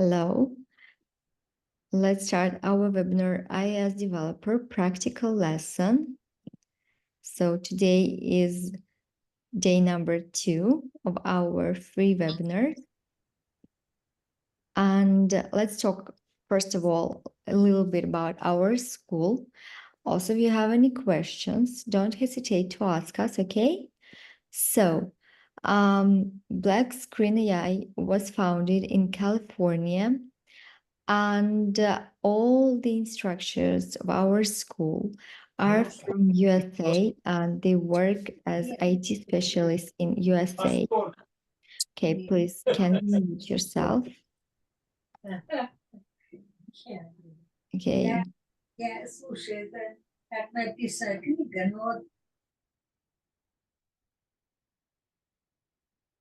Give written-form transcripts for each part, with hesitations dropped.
Hello. Let's start our webinar iOS Developer Practical Lesson. So today is day number 2 of our free webinar. And let's talk, first of all, a little bit about our school. Also, if you have any questions, don't hesitate to ask us, okay? So, Black Screen AI was founded in California, and all the instructors of our school are from USA, and they work as IT specialists in USA. Okay, please, can you mute yourself? Okay.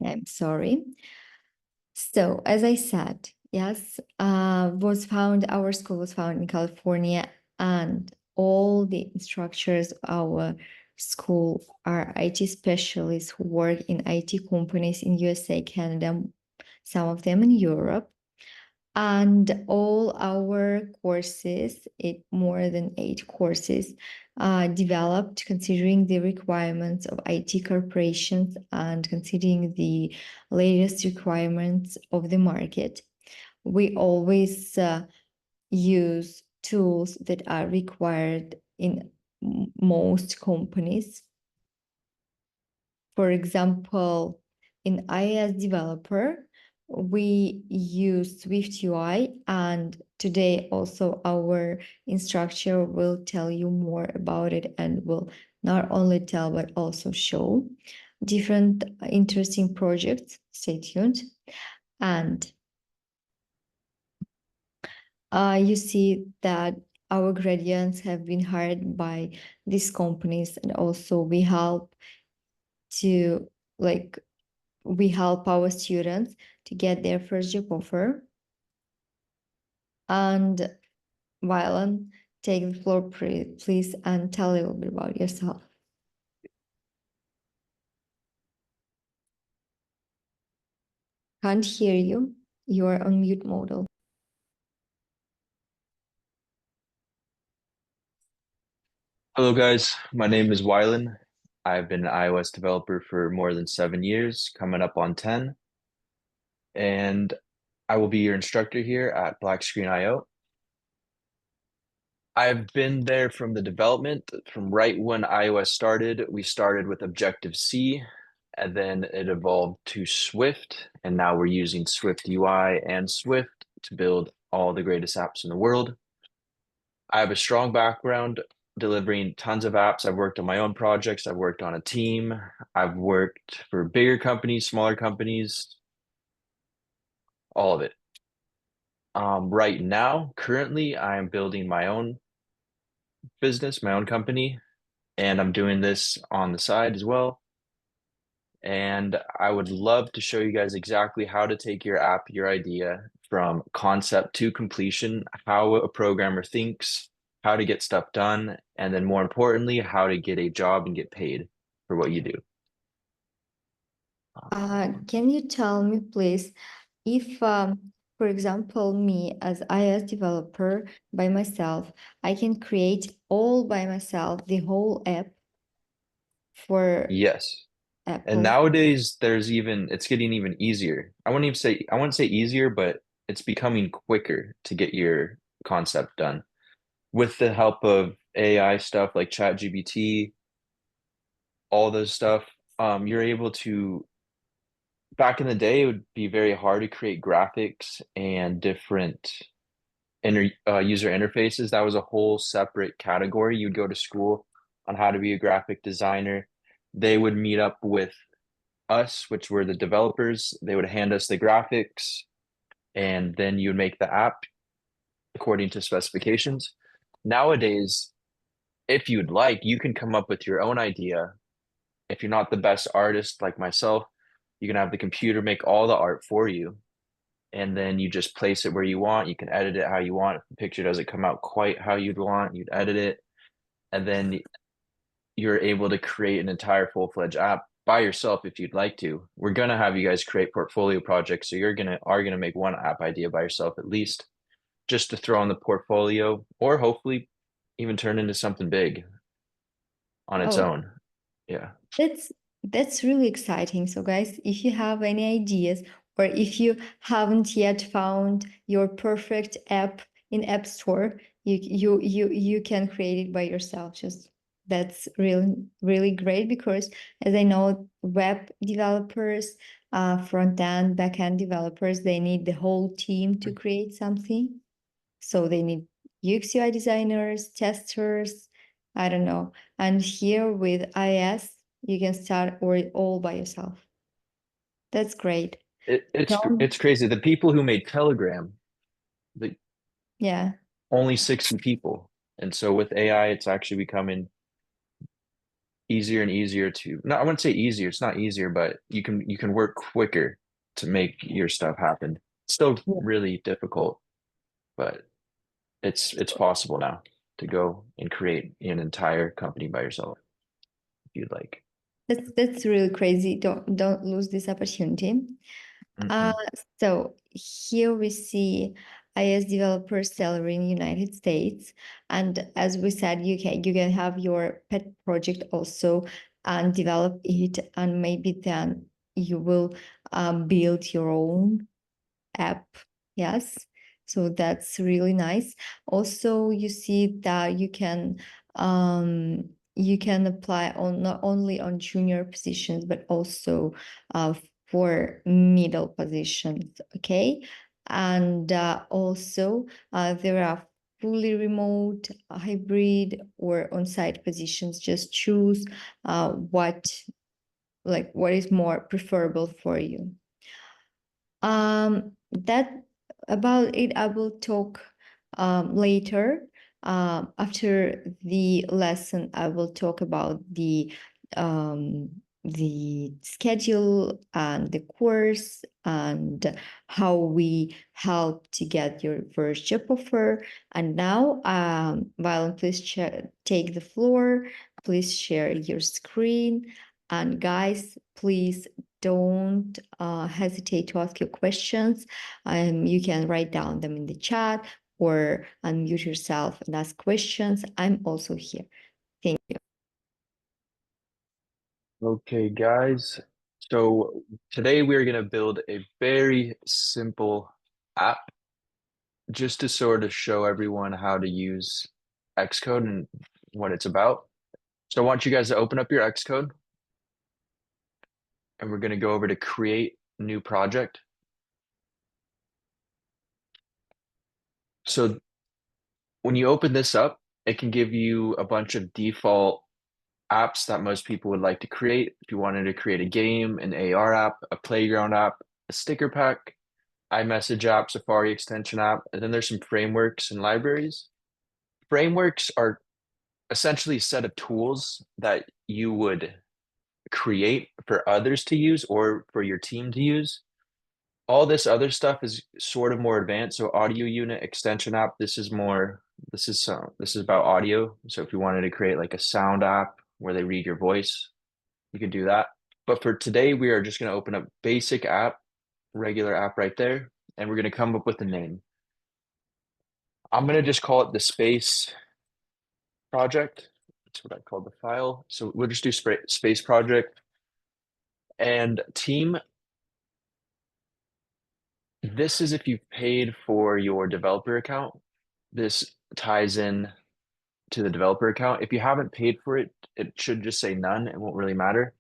I'm sorry. So, as I said, yes, our school was founded in California, and all the instructors of our school are IT specialists who work in IT companies in USA, Canada, some of them in Europe. And all our courses, more than 8 courses, developed considering the requirements of IT corporations and considering the latest requirements of the market. We always use tools that are required in most companies. For example, in iOS Developer, we use Swift UI, and today also our instructor will tell you more about it and will not only tell but also show different interesting projects. Stay tuned. And you see that our gradients have been hired by these companies, and also we help our students to get their first job offer. And Wylan, take the floor, please, and tell a little bit about yourself. Can't hear you. You are on mute mode. Hello guys, my name is Wylan. I've been an iOS developer for more than 7 years, coming up on 10. And I will be your instructor here at Black Screen IO. I've been there from the development, from right when iOS started. We started with Objective-C, and then it evolved to Swift, and now we're using Swift UI and Swift to build all the greatest apps in the world. I have a strong background delivering tons of apps. I've worked on my own projects. I've worked on a team. I've worked for bigger companies, smaller companies, all of it. Right now, currently, I am building my own business, my own company, and I'm doing this on the side as well. And I would love to show you guys exactly how to take your app, your idea from concept to completion, how a programmer thinks, how to get stuff done, and then more importantly, how to get a job and get paid for what you do. Can you tell me, please, if, for example, me as iOS developer by myself, I can create all by myself the whole app for Yes. Apple? And nowadays it's getting even easier. I wouldn't say easier, but it's becoming quicker to get your concept done. With the help of AI stuff like ChatGPT, all those stuff, you're able to, back in the day, it would be very hard to create graphics and different user interfaces. That was a whole separate category. You'd go to school on how to be a graphic designer. They would meet up with us, which were the developers. They would hand us the graphics, and then you would make the app according to specifications. Nowadays, if you'd like, you can come up with your own idea. If you're not the best artist like myself, you can have the computer make all the art for you, and then you just place it where you want. You can edit it how you want. If the picture doesn't come out quite how you'd want, you'd edit it, and then you're able to create an entire full-fledged app by yourself if you'd like to. We're gonna have you guys create portfolio projects, so you're gonna are gonna make one app idea by yourself at least, just to throw on the portfolio, or hopefully even turn into something big on its Oh, own. Yeah. that's that's really exciting. So guys, if you have any ideas or if you haven't yet found your perfect app in App Store, you can create it by yourself. Just that's really great because as I know, web developers, front end, back end developers, they need the whole team to create something. So they need UX UI designers, testers, I don't know. And here with iOS, you can start all by yourself. That's great. Don't, It's crazy. The people who made Telegram, the yeah, only 60 people. And so with AI, it's actually becoming easier and easier to, no, I wouldn't say easier, it's not easier, but you can work quicker to make your stuff happen. It's still yeah. really difficult, but it's possible now to go and create an entire company by yourself if you'd like. That's really crazy. Don't lose this opportunity. Uh, Hmm. so here we see iOS developer salary in United States. And as we said, you can have your pet project also and develop it, and maybe then you will build your own app. Yes. So that's really nice. Also, you see that you can apply on not only on junior positions but also for middle positions. Okay. And also there are fully remote, hybrid, or on-site positions. Just choose what is more preferable for you. That about it, I will talk later. After the lesson, I will talk about the schedule and the course and how we help to get your first job offer. And now, Violet, please take the floor. Please share your screen. And guys, please don't hesitate to ask your questions. You can write down them in the chat or unmute yourself and ask questions. I'm also here. Thank you. Okay, guys. So today we're going to build a very simple app just to sort of show everyone how to use Xcode and what it's about. So I want you guys to open up your Xcode and we're going to go over to create new project. So when you open this up, it can give you a bunch of default apps that most people would like to create. If you wanted to create a game, an AR app, a playground app, a sticker pack, iMessage app, Safari extension app, and then there's some frameworks and libraries. Frameworks are essentially a set of tools that you would create for others to use or for your team to use. All this other stuff is sort of more advanced. So audio unit extension app, this is about audio. So if you wanted to create like a sound app where they read your voice, you can do that. But for today, we are just going to open up basic app, regular app right there, and we're going to come up with a name. I'm going to just call it the space project. That's what I called the file. So we'll just do space project and team. This is if you've paid for your developer account. This ties in to the developer account. If you haven't paid for it, it should just say none. It won't really matter.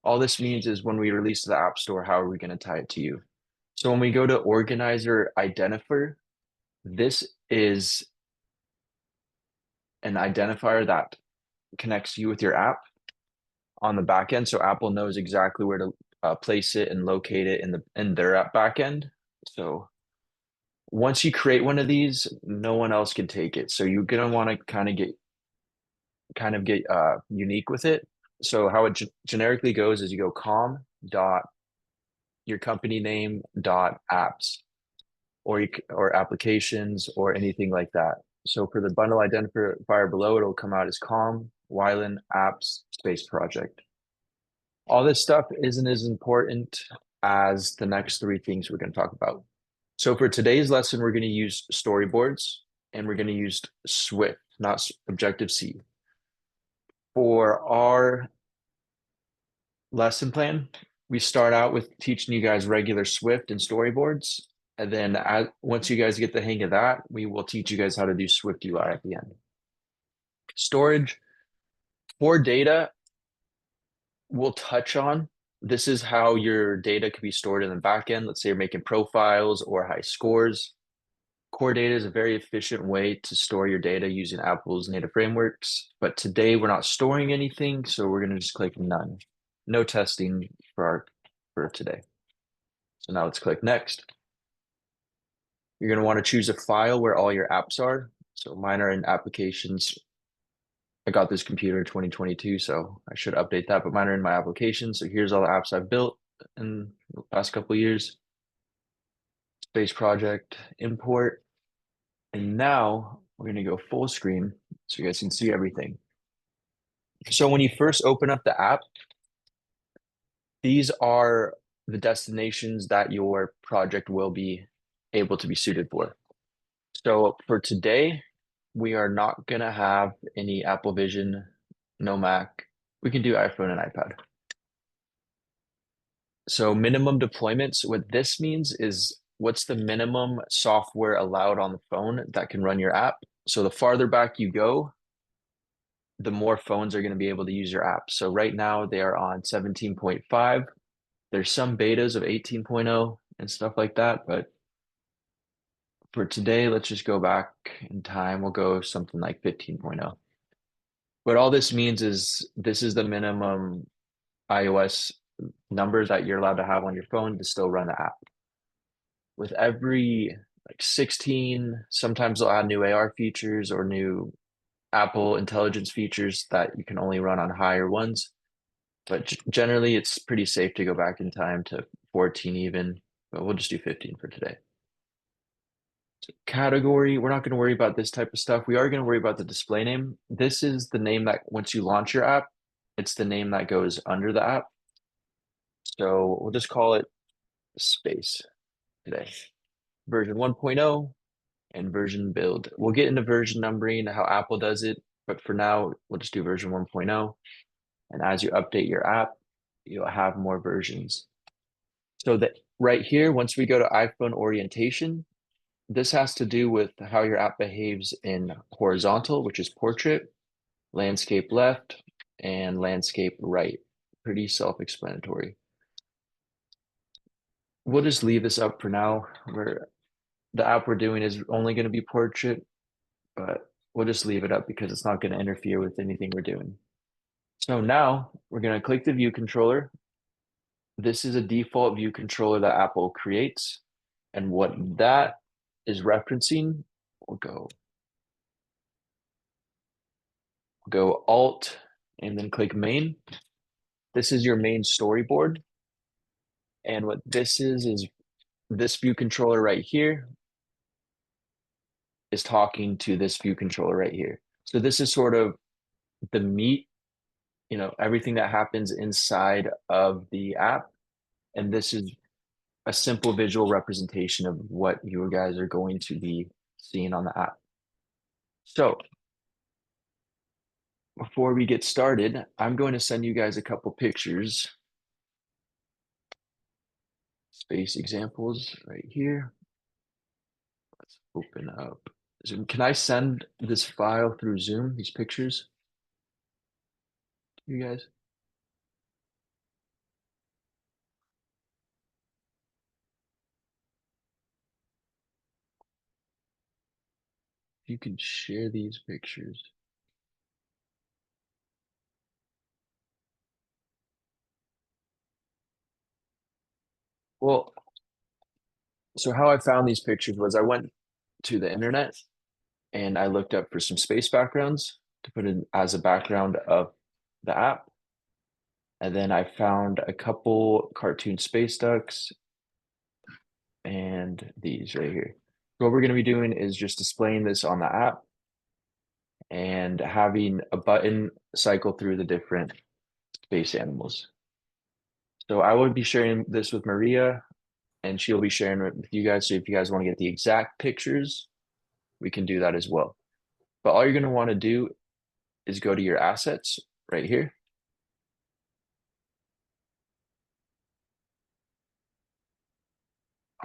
All this means is when we release to the App Store, how are we going to tie it to you? So when we go to organizer identifier, this is an identifier that connects you with your app on the back end. So Apple knows exactly where to place it and locate it in their app backend. So once you create one of these, no one else can take it. So you're gonna want to kind of get unique with it. So how it generically goes is you go com dot your company name dot apps or applications or anything like that. So for the bundle identifier below, it'll come out as com Wyland apps space project. All this stuff isn't as important as the next three things we're going to talk about. So for today's lesson, we're going to use storyboards and we're going to use Swift, not Objective-C. For our lesson plan, we start out with teaching you guys regular Swift and storyboards. And then once you guys get the hang of that, we will teach you guys how to do Swift UI at the end. Storage for data, we'll touch on. This is how your data could be stored in the back end. Let's say you're making profiles or high scores. Core data is a very efficient way to store your data using Apple's native frameworks. But today we're not storing anything, so we're going to just click none. No testing for today. So now let's click next. You're going to want to choose a file where all your apps are. So mine are in applications. I got this computer in 2022, so I should update that, but mine are in my applications. So here's all the apps I've built in the past couple of years. Space project, import. And now we're going to go full screen so you guys can see everything. So when you first open up the app, these are the destinations that your project will be able to be suited for. So for today, we are not going to have any Apple Vision, no Mac. We can do iPhone and iPad. So minimum deployments, what this means is what's the minimum software allowed on the phone that can run your app. So the farther back you go, the more phones are going to be able to use your app. So right now they are on 17.5. There's some betas of 18.0 and stuff like that, but for today, let's just go back in time. We'll go something like 15.0. But all this means is this is the minimum iOS numbers that you're allowed to have on your phone to still run the app. With every like 16, sometimes they'll add new AR features or new Apple intelligence features that you can only run on higher ones. But generally, it's pretty safe to go back in time to 14 even, but we'll just do 15 for today. So category, we're not going to worry about this type of stuff. We are going to worry about the display name. This is the name that once you launch your app, it's the name that goes under the app. So we'll just call it Space today. Version 1.0 and version build. We'll get into version numbering, how Apple does it, but for now, we'll just do version 1.0. And as you update your app, you'll have more versions. So that right here, once we go to iPhone orientation, this has to do with how your app behaves in horizontal, which is portrait, landscape left, and landscape right. Pretty self-explanatory. We'll just leave this up for now. The app we're doing is only going to be portrait, but we'll just leave it up because it's not going to interfere with anything we're doing. So now we're going to click the view controller. This is a default view controller that Apple creates. And what that is referencing, we'll go Alt and then click main. This is your main storyboard. And what this is this view controller right here is talking to this view controller right here. So this is sort of the meat, everything that happens inside of the app. And this is a simple visual representation of what you guys are going to be seeing on the app. So before we get started, I'm going to send you guys a couple pictures. Space examples right here. Let's open up Zoom. Can I send this file through Zoom, these pictures, to you guys? If you can share these pictures. Well, so how I found these pictures was I went to the internet and I looked up for some space backgrounds to put in as a background of the app. And then I found a couple cartoon space ducks and these right here. What we're going to be doing is just displaying this on the app and having a button cycle through the different space animals. So I will be sharing this with Maria, and she'll be sharing it with you guys. So if you guys want to get the exact pictures, we can do that as well. But all you're going to want to do is go to your assets right here.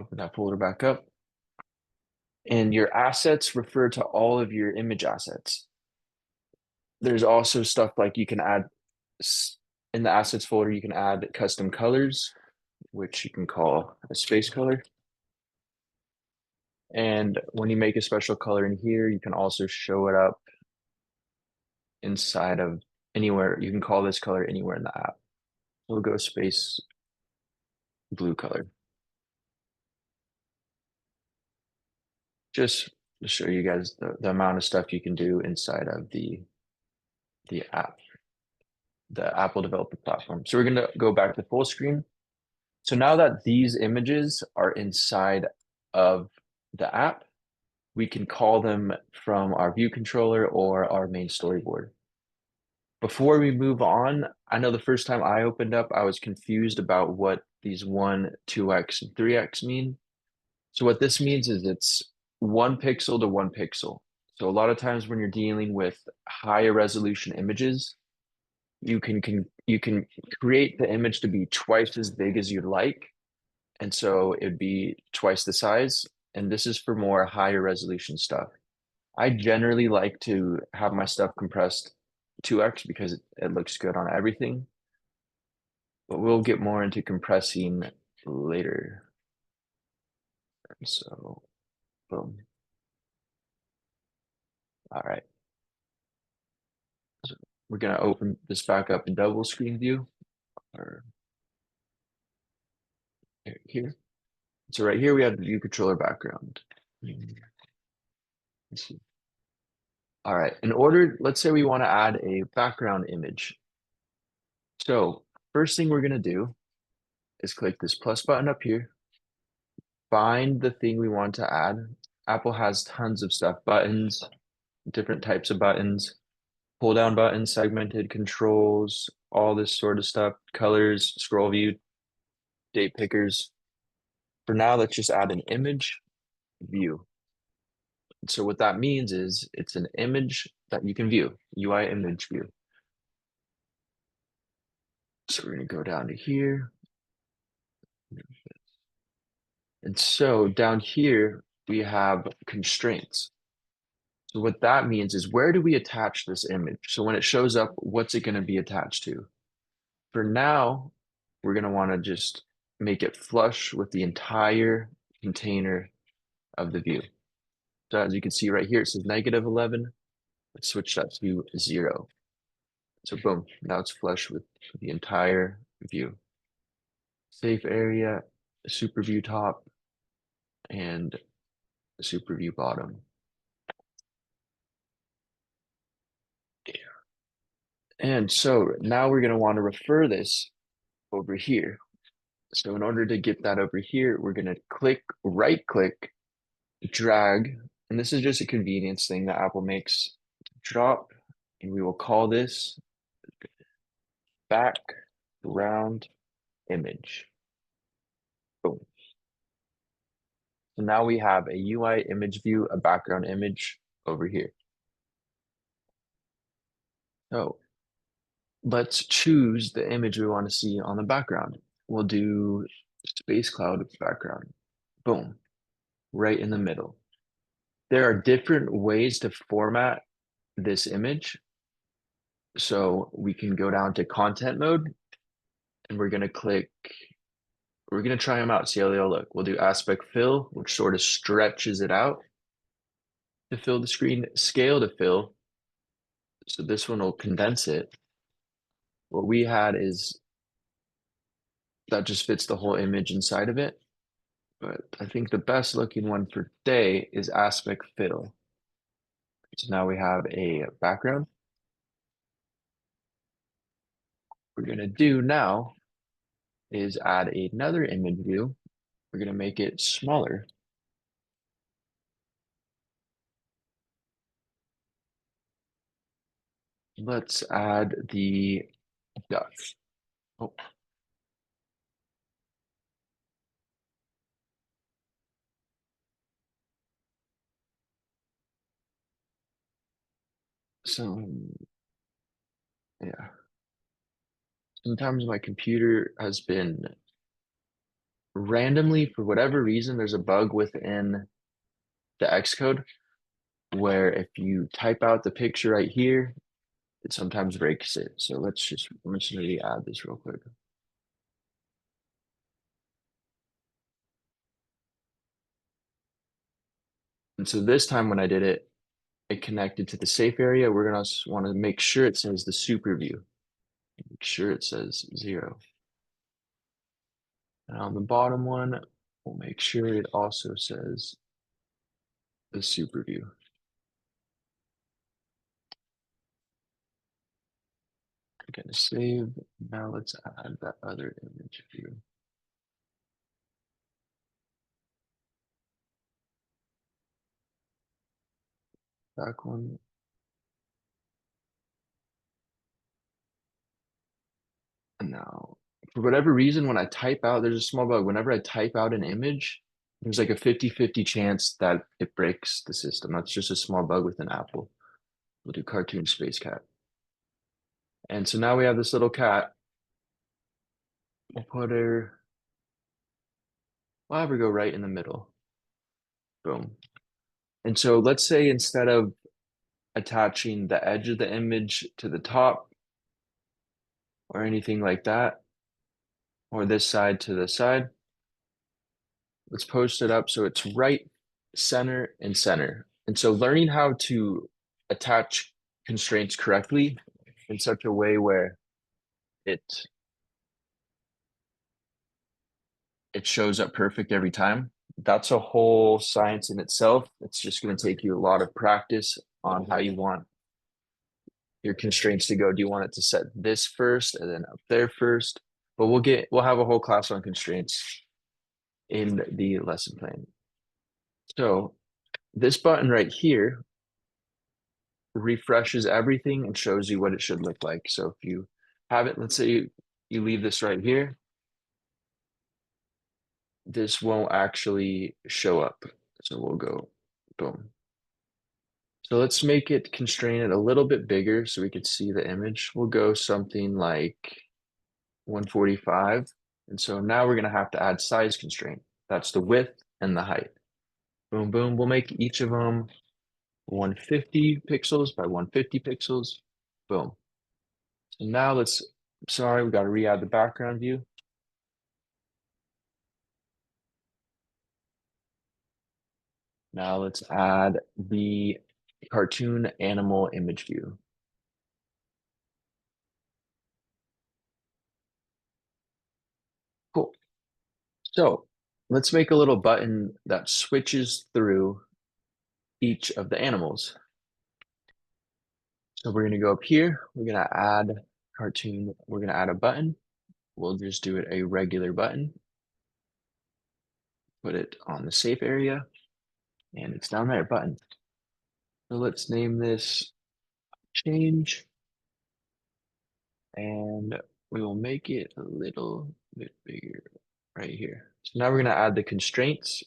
Open that folder back up. And your assets refer to all of your image assets. There's also stuff like you can add in the assets folder, you can add custom colors, which you can call a space color. And when you make a special color in here, you can also show it up inside of anywhere. You can call this color anywhere in the app. We'll go space blue color. Just to show you guys the amount of stuff you can do inside of the app, the Apple developer platform. So we're going to go back to full screen. So now that these images are inside of the app, we can call them from our view controller or our main storyboard. Before we move on, I know the first time I opened up, I was confused about what these 1, 2x, and 3x mean. So what this means is it's 1 pixel to 1 pixel. So a lot of times when you're dealing with higher resolution images, you can create the image to be twice as big as you'd like. And so it'd be twice the size. And this is for more higher resolution stuff. I generally like to have my stuff compressed 2x because it looks good on everything. But we'll get more into compressing later. So, boom. All right. So we're going to open this back up in double screen view or here. So right here we have the view controller background. Let's see. All right. In order, let's say we want to add a background image. So first thing we're going to do is click this plus button up here, find the thing we want to add. Apple has tons of stuff, buttons, different types of buttons, pull down buttons, segmented controls, all this sort of stuff, colors, scroll view, date pickers. For now, let's just add an image view. So what that means is it's an image that you can view, UI image view. So we're going to go down to here. And so down here, we have constraints. So what that means is where do we attach this image? So when it shows up, what's it going to be attached to? For now, we're going to want to just make it flush with the entire container of the view. So as you can see right here, it says -11. Let's switch that to 0. So boom, now it's flush with the entire view. Safe area, super view top, and super view bottom. And so now we're going to want to refer this over here. So in order to get that over here, we're going to right click, drag, and this is just a convenience thing that Apple makes. Drop, and we will call this background image. Boom. So now we have a UI image view, a background image over here. So let's choose the image we want to see on the background. We'll do space cloud background. Boom, right in the middle. There are different ways to format this image. So we can go down to content mode and we're going to try them out, see how they all look. We'll do aspect fill, which sort of stretches it out to fill the screen, scale to fill. So this one will condense it. What we had is that just fits the whole image inside of it. But I think the best looking one for today is aspect fill. So now we have a background. What we're going to do now is add another image view. We're going to make it smaller. Let's add the duck. Oh, So yeah, sometimes my computer has been randomly, for whatever reason, there's a bug within the Xcode where if you type out the picture right here, it sometimes breaks it. So I'm just gonna add this real quick. And so this time when I did it, it connected to the safe area. We're gonna want to make sure it says the super view. Make sure it says 0. And on the bottom one, we'll make sure it also says the super view. I'm gonna save. Now let's add that other image view. Back one. And now, for whatever reason, when I type out, there's a small bug. Whenever I type out an image, there's like a 50-50 chance that it breaks the system. That's just a small bug within Apple. We'll do cartoon space cat. And so now we have this little cat. We'll put her, we'll have her go right in the middle. Boom. And so let's say instead of attaching the edge of the image to the top or anything like that, or this side to the side, let's post it up so it's right, center, and center. And so learning how to attach constraints correctly in such a way where it it shows up perfect every time, that's a whole science in itself. It's just going to take you a lot of practice on how you want your constraints to go. Do you want it to set this first and then up there first? But we'll have a whole class on constraints in the lesson plan. So this button right here refreshes everything and shows you what it should look like. So if you have it, let's say you leave this right here, this won't actually show up. So we'll go boom. So let's make it constrain it a little bit bigger so we could see the image. We'll go something like 145. And so now we're going to have to add size constraint. That's the width and the height. Boom, boom. We'll make each of them 150 pixels by 150 pixels. Boom. So now sorry, we got to re-add the background view. Now let's add the cartoon animal image view. Cool. So let's make a little button that switches through each of the animals. So we're going to go up here. We're going to add cartoon. We're going to add a button. We'll just do it a regular button. Put it on the safe area. And it's down there, button. So let's name this change. And we will make it a little bit bigger right here. So now we're going to add the constraints.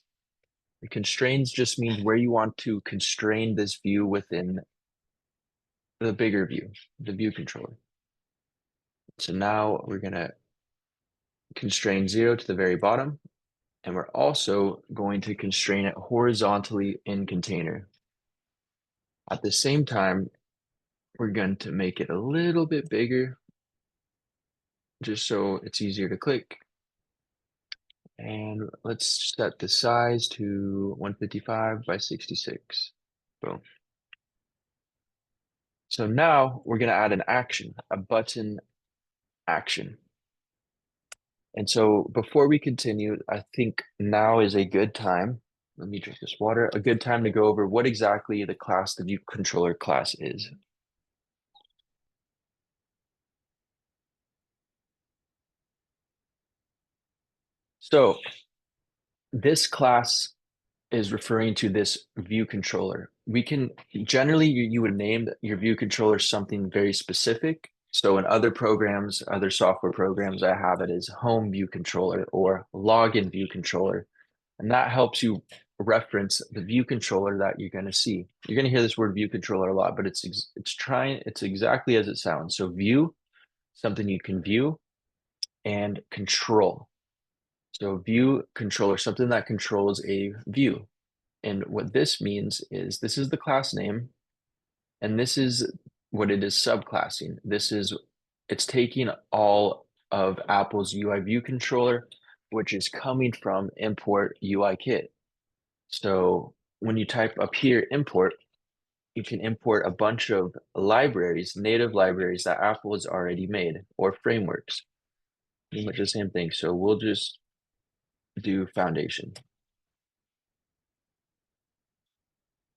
The constraints just means where you want to constrain this view within the bigger view, the view controller. So now we're going to constrain 0 to the very bottom. And we're also going to constrain it horizontally in container. At the same time, we're going to make it a little bit bigger just so it's easier to click. And let's set the size to 155 by 66. Boom. So now we're going to add an action, a button action. And so before we continue, I think now is a good time. Let me drink this water. A good time to go over what exactly the class, the view controller class is. So this class is referring to this view controller. We can generally you would name your view controller something very specific. So in other programs, other software programs, I have it as home view controller or login view controller. And that helps you reference the view controller that you're going to see. You're going to hear this word view controller a lot, but it's exactly as it sounds. So view, something you can view, and control. So view controller, something that controls a view. And what this means is this is the class name, and this is what it is subclassing. It's taking all of Apple's UI view controller, which is coming from import UI kit. So when you type up here import, you can import a bunch of libraries, native libraries that Apple has already made, or frameworks. Pretty much the same thing. So we'll just do foundation.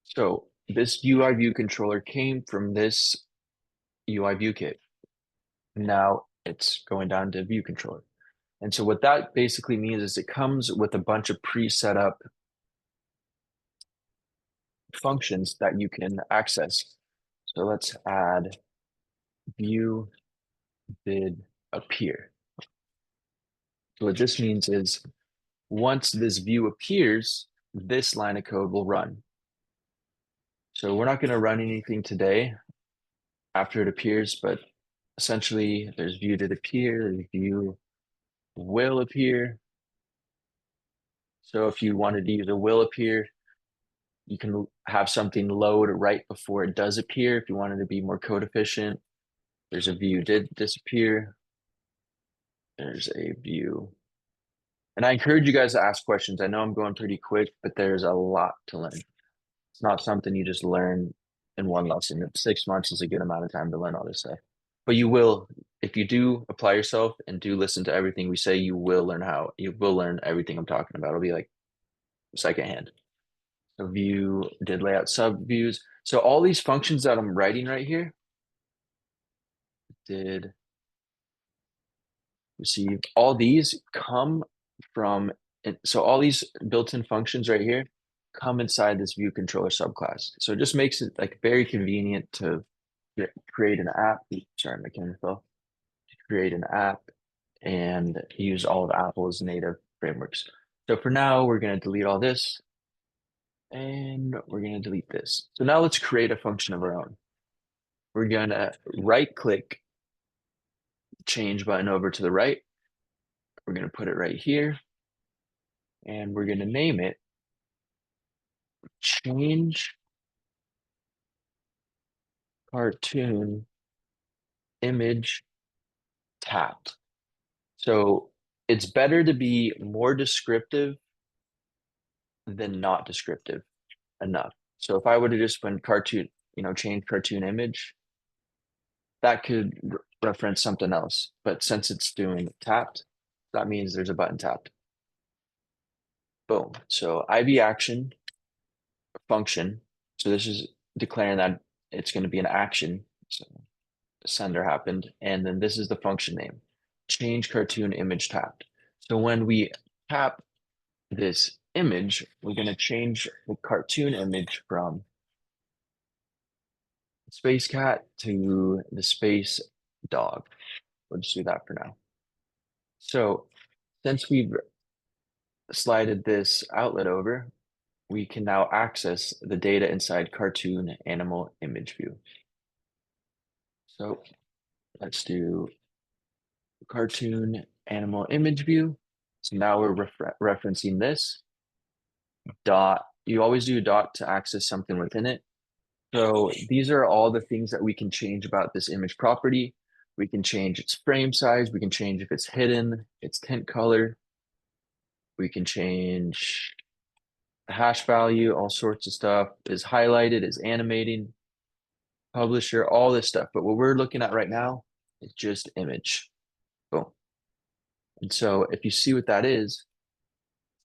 So this UI view controller came from this UI view kit. Now it's going down to view controller. And so what that basically means is it comes with a bunch of pre-set up functions that you can access. So let's add view vid appear. So what this means is once this view appears, this line of code will run. So we're not going to run anything today after it appears, but essentially there's view did appear, there's view will appear. So if you wanted to use a will appear, you can have something load right before it does appear. If you wanted to be more code efficient, there's a view did disappear. There's a view. And I encourage you guys to ask questions. I know I'm going pretty quick, but there's a lot to learn. It's not something you just learn in one lesson. 6 months is a good amount of time to learn all this stuff. But you will, if you do apply yourself and do listen to everything we say, you will learn everything I'm talking about. It'll be like secondhand. So view did layout sub views. So all these functions that I'm writing right here did receive. All these come from, so all these built-in functions right here come inside this view controller subclass. So it just makes it like very convenient to create an app. Sorry, my camera fell. Create an app and use all of Apple's native frameworks. So for now, we're going to delete all this and we're going to delete this. So now let's create a function of our own. We're going to right click, change button over to the right. We're going to put it right here and we're going to name it change cartoon image tapped. So it's better to be more descriptive than not descriptive enough. So if I would have just been cartoon, change cartoon image, that could reference something else. But since it's doing tapped, that means there's a button tapped. Boom. So IB action function. So this is declaring that it's going to be an action. So sender happened. And then this is the function name, change cartoon image tapped. So when we tap this image, we're going to change the cartoon image from space cat to the space dog. We'll just do that for now. So since we've slided this outlet over, we can now access the data inside cartoon animal image view. So let's do cartoon animal image view. So now we're referencing this dot. You always do a dot to access something within it. So these are all the things that we can change about this image property. We can change its frame size. We can change if it's hidden, its tint color. We can change the hash value, all sorts of stuff. Is highlighted, is animating, publisher, all this stuff. But what we're looking at right now is just image. Boom. And so if you see what that is,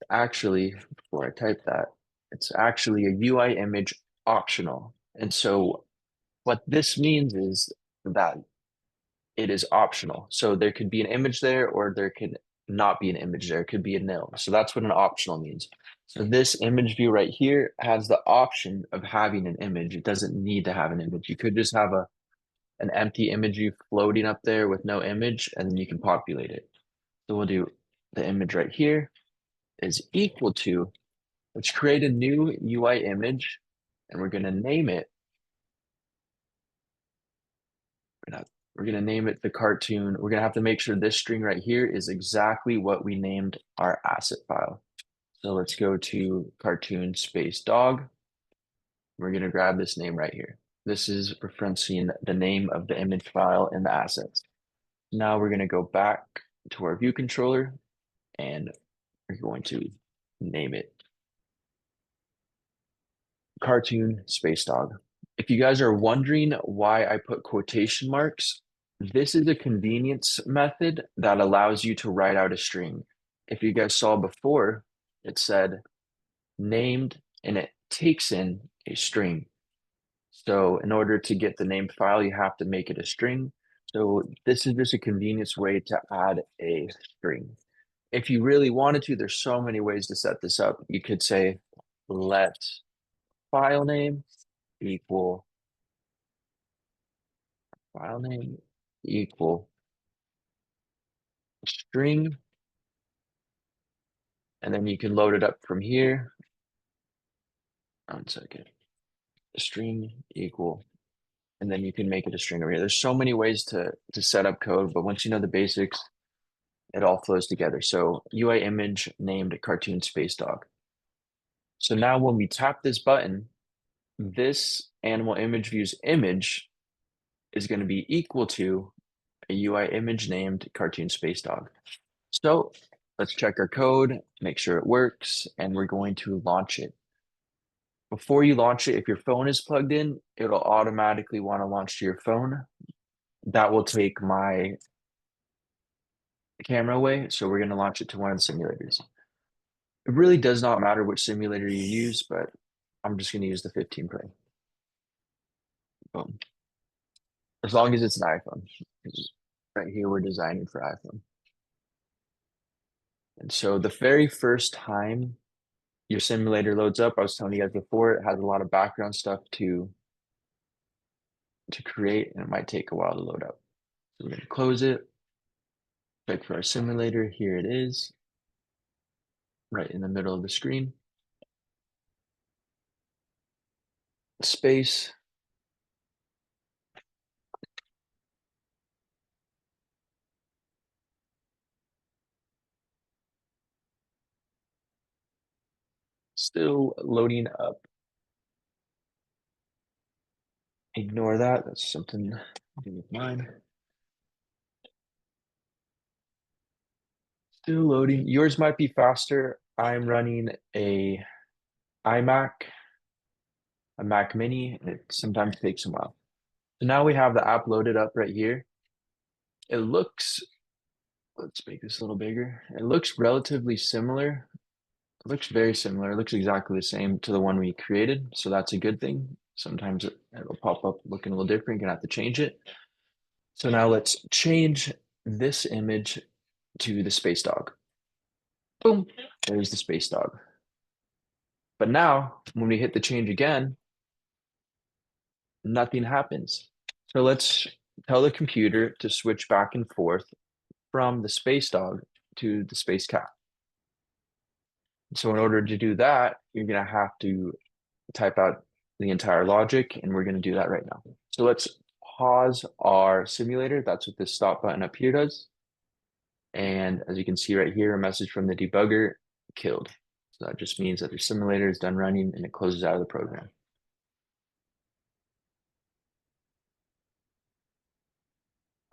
actually, before I type that, it's actually a UI image optional. And so what this means is that it is optional. So there could be an image there or there could not be an image there. It could be a nil. So that's what an optional means. So this image view right here has the option of having an image. It doesn't need to have an image. You could just have an empty image view floating up there with no image, and then you can populate it. So we'll do the image right here is equal to Let's create a new UI image and we're going to name it. We're going to name it the cartoon. We're going to have to make sure this string right here is exactly what we named our asset file. So let's go to cartoon space dog. We're going to grab this name right here. This is referencing the name of the image file in the assets. Now we're going to go back to our view controller and we're going to name it cartoon space dog. If you guys are wondering why I put quotation marks, this is a convenience method that allows you to write out a string. If you guys saw before, it said named and it takes in a string. So in order to get the named file, you have to make it a string. So this is just a convenience way to add a string. If you really wanted to, there's so many ways to set this up. You could say let file name equal file name equal string, and then you can load it up from here. 1 second. String equal, and then you can make it a string over here. There's so many ways to set up code, but once you know the basics, it all flows together. So UI image named cartoon space dog. So now when we tap this button, this animal image view's image is going to be equal to a UI image named cartoon space dog. So let's check our code, make sure it works, and we're going to launch it. Before you launch it, if your phone is plugged in, it'll automatically want to launch to your phone. That will take my camera away. So we're going to launch it to one of the simulators. It really does not matter which simulator you use, but I'm just going to use the 15 Pro. Boom. As long as it's an iPhone. Because right here, we're designing for iPhone. And so the very first time your simulator loads up, I was telling you guys before, it has a lot of background stuff to create, and it might take a while to load up. So we're going to close it. Check for our simulator. Here it is, right in the middle of the screen. Space. Still loading up. Ignore that. That's something to do with mine. Still loading. Yours might be faster. I'm running a iMac, a Mac Mini. It sometimes takes a while. So now we have the app loaded up right here. It looks, let's make this a little bigger. It looks relatively similar. It looks very similar. It looks exactly the same to the one we created. So that's a good thing. Sometimes it'll pop up looking a little different. You're gonna have to change it. So now let's change this image to the space dog. Boom, there's the space dog. But now when we hit the change again, nothing happens. So let's tell the computer to switch back and forth from the space dog to the space cat. So in order to do that, you're going to have to type out the entire logic, and we're going to do that right now. So let's pause our simulator. That's what this stop button up here does. And as you can see right here, a message from the debugger, killed. So that just means that your simulator is done running and it closes out of the program.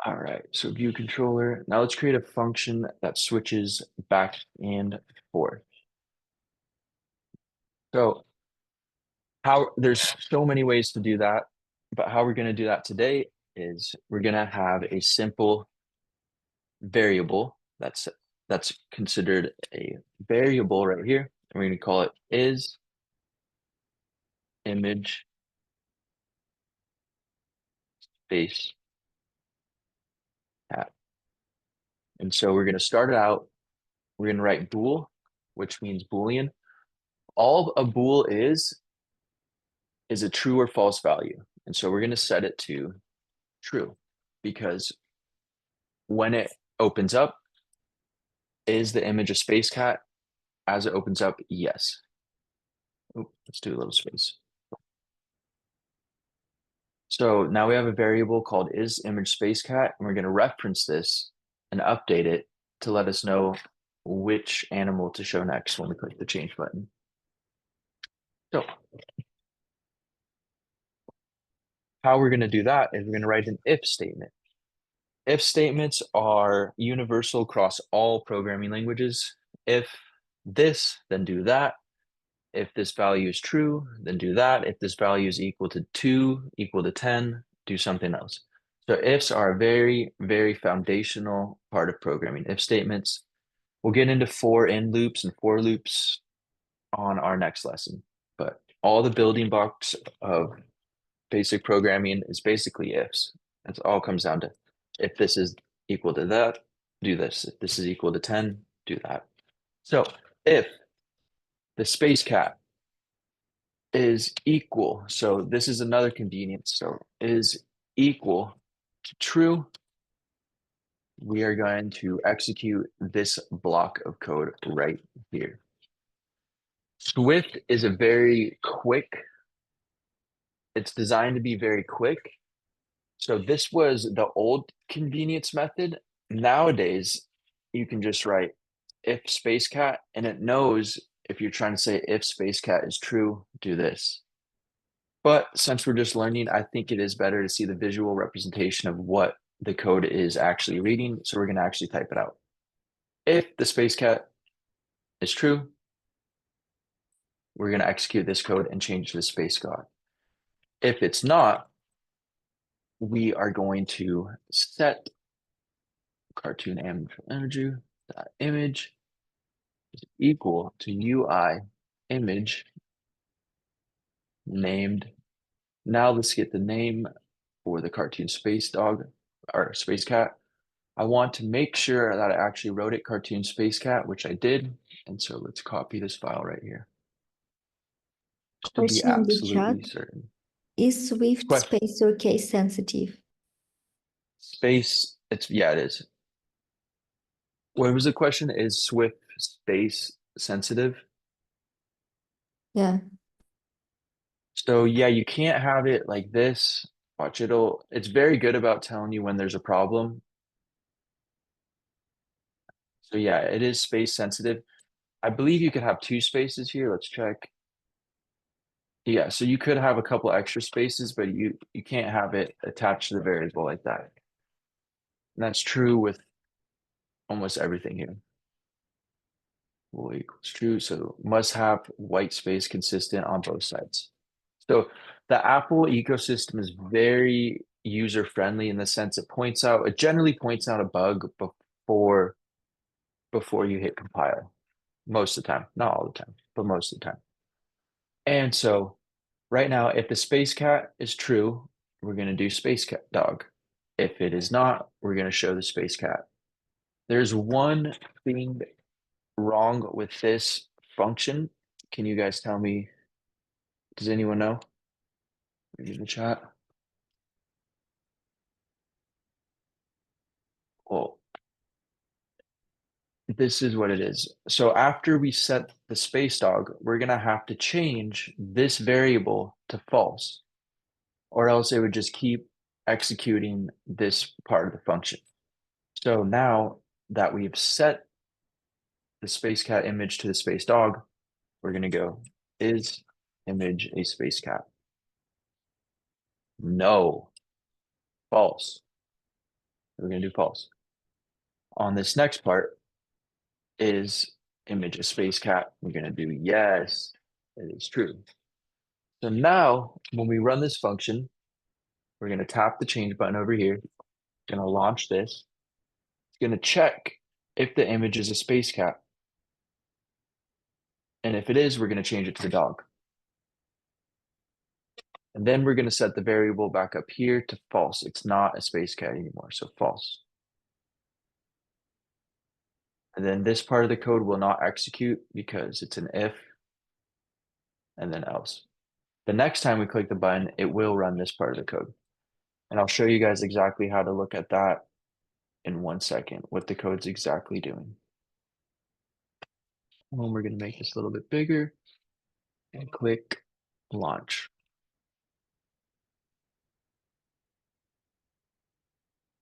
All right, so view controller. Now let's create a function that switches back and forth. So there's so many ways to do that, but how we're going to do that today is we're going to have a simple variable that's considered a variable right here. And we're going to call it is image space cat. And so we're going to start it out. We're going to write bool, which means Boolean. All a bool is a true or false value. And so we're going to set it to true because when it opens up, is the image a space cat? As it opens up, yes. Oh, let's do a little space. So now we have a variable called isImageSpaceCat, and we're going to reference this and update it to let us know which animal to show next when we click the change button. So how we're going to do that is we're going to write an if statement. If statements are universal across all programming languages. If this, then do that. If this value is true, then do that. If this value is equal to 2, equal to 10, do something else. So ifs are a very, very foundational part of programming. If statements, we'll get into for in loops and for loops on our next lesson. But all the building blocks of basic programming is basically ifs. That's all it comes down to. If this is equal to that, do this. If this is equal to 10, do that. So if the space cat is equal, so this is another convenience. So is equal to true, we are going to execute this block of code right here. Swift is a very quick, it's designed to be very quick. So this was the old convenience method. Nowadays, you can just write if space cat, and it knows if you're trying to say if space cat is true, do this. But since we're just learning, I think it is better to see the visual representation of what the code is actually reading. So we're going to actually type it out. If the space cat is true, we're going to execute this code and change the space god. If it's not, we are going to set cartoon image is equal to UI image named. Now let's get the name for the cartoon space dog or space cat. I want to make sure that I actually wrote it cartoon space cat, which I did. And so let's copy this file right here just to be Question in the chat. absolutely certain. Is Swift Question. space or case sensitive? Space, yeah, it is. What was the question? Is Swift space sensitive? Yeah. So yeah, you can't have it like this. Watch, it's very good about telling you when there's a problem. So yeah, it is space sensitive. I believe you could have two spaces here. Let's check. Yeah, so you could have a couple extra spaces, but you can't have it attached to the variable like that. And that's true with almost everything here. Bool equals true, so must have white space consistent on both sides. So the Apple ecosystem is very user friendly in the sense it generally points out a bug before you hit compile. Most of the time, not all the time, but most of the time. And so right now, if the space cat is true, we're going to do space cat dog. If it is not, we're going to show the space cat. There's one thing wrong with this function. Can you guys tell me? Does anyone know? Maybe in the chat. Well, this is what it is. So after we set the space dog, we're going to have to change this variable to false, or else it would just keep executing this part of the function. So now that we've set the space cat image to the space dog, we're going to go is image a space cat? No, false. We're going to do false. On this next part, is image a space cat? We're going to do yes, it is true. So now when we run this function, we're going to tap the change button over here. Going to launch this. It's going to check if the image is a space cat. And if it is, we're going to change it to the dog. And then we're going to set the variable back up here to false. It's not a space cat anymore, so false. And then this part of the code will not execute because it's an if and then else. The next time we click the button, it will run this part of the code. And I'll show you guys exactly how to look at that in 1 second, what the code's exactly doing. And we're going to make this a little bit bigger. and click launch.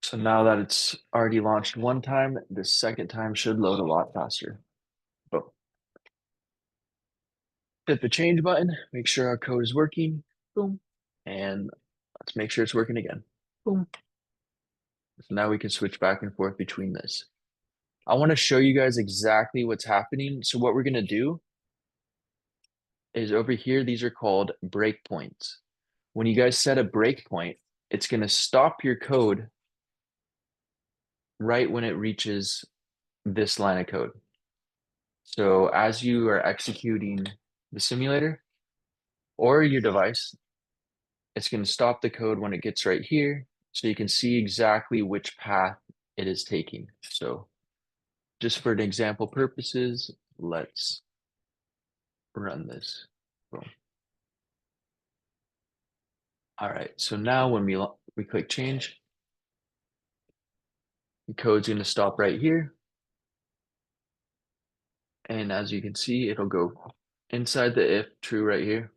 So now that it's already launched one time, the second time should load a lot faster. Boom. Hit the change button, make sure our code is working. Boom. And let's make sure it's working again. Boom. So now we can switch back and forth between this. I want to show you guys exactly what's happening. So what we're going to do is over here, these are called breakpoints. When you guys set a breakpoint, it's going to stop your code right when it reaches this line of code. So as you are executing the simulator or your device, it's going to stop the code when it gets right here, so you can see exactly which path it is taking. So just for an example purposes, let's run this. Boom. All right, so now when we click change, the code's going to stop right here. And as you can see, it'll go inside the if true right here.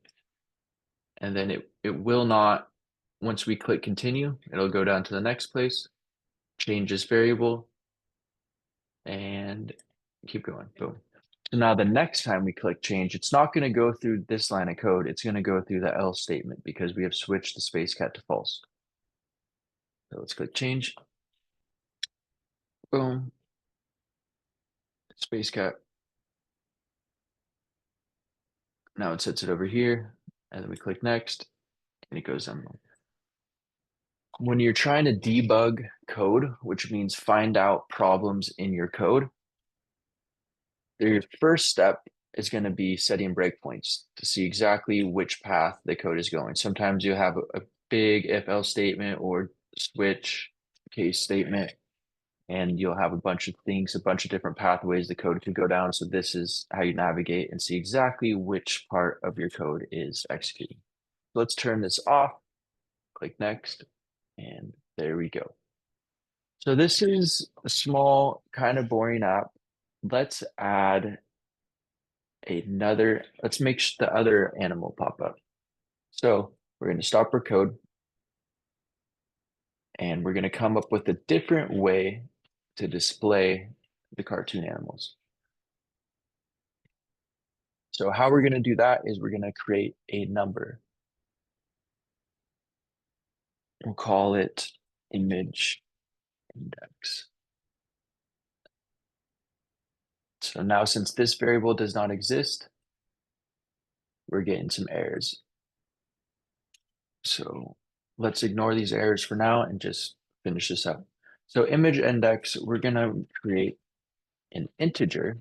And then it will not, once we click continue, it'll go down to the next place, change this variable, and keep going. Boom. So now the next time we click change, it's not going to go through this line of code. It's going to go through the else statement because we have switched the space cat to false. So let's click change. Boom. Space cat. Now it sets it over here. And then we click next and it goes on. When you're trying to debug code, which means find out problems in your code, your first step is going to be setting breakpoints to see exactly which path the code is going. Sometimes you have a big if else statement or switch case statement, and you'll have a bunch of things, a bunch of different pathways the code could go down. So this is how you navigate and see exactly which part of your code is executing. Let's turn this off, click next, and there we go. So this is a small, kind of boring app. Let's add let's make the other animal pop up. So we're going to stop our code and we're going to come up with a different way to display the cartoon animals. So how we're going to do that is we're going to create a number. We'll call it image index. So now since this variable does not exist, we're getting some errors. So let's ignore these errors for now and just finish this up. So image index, we're going to create an integer.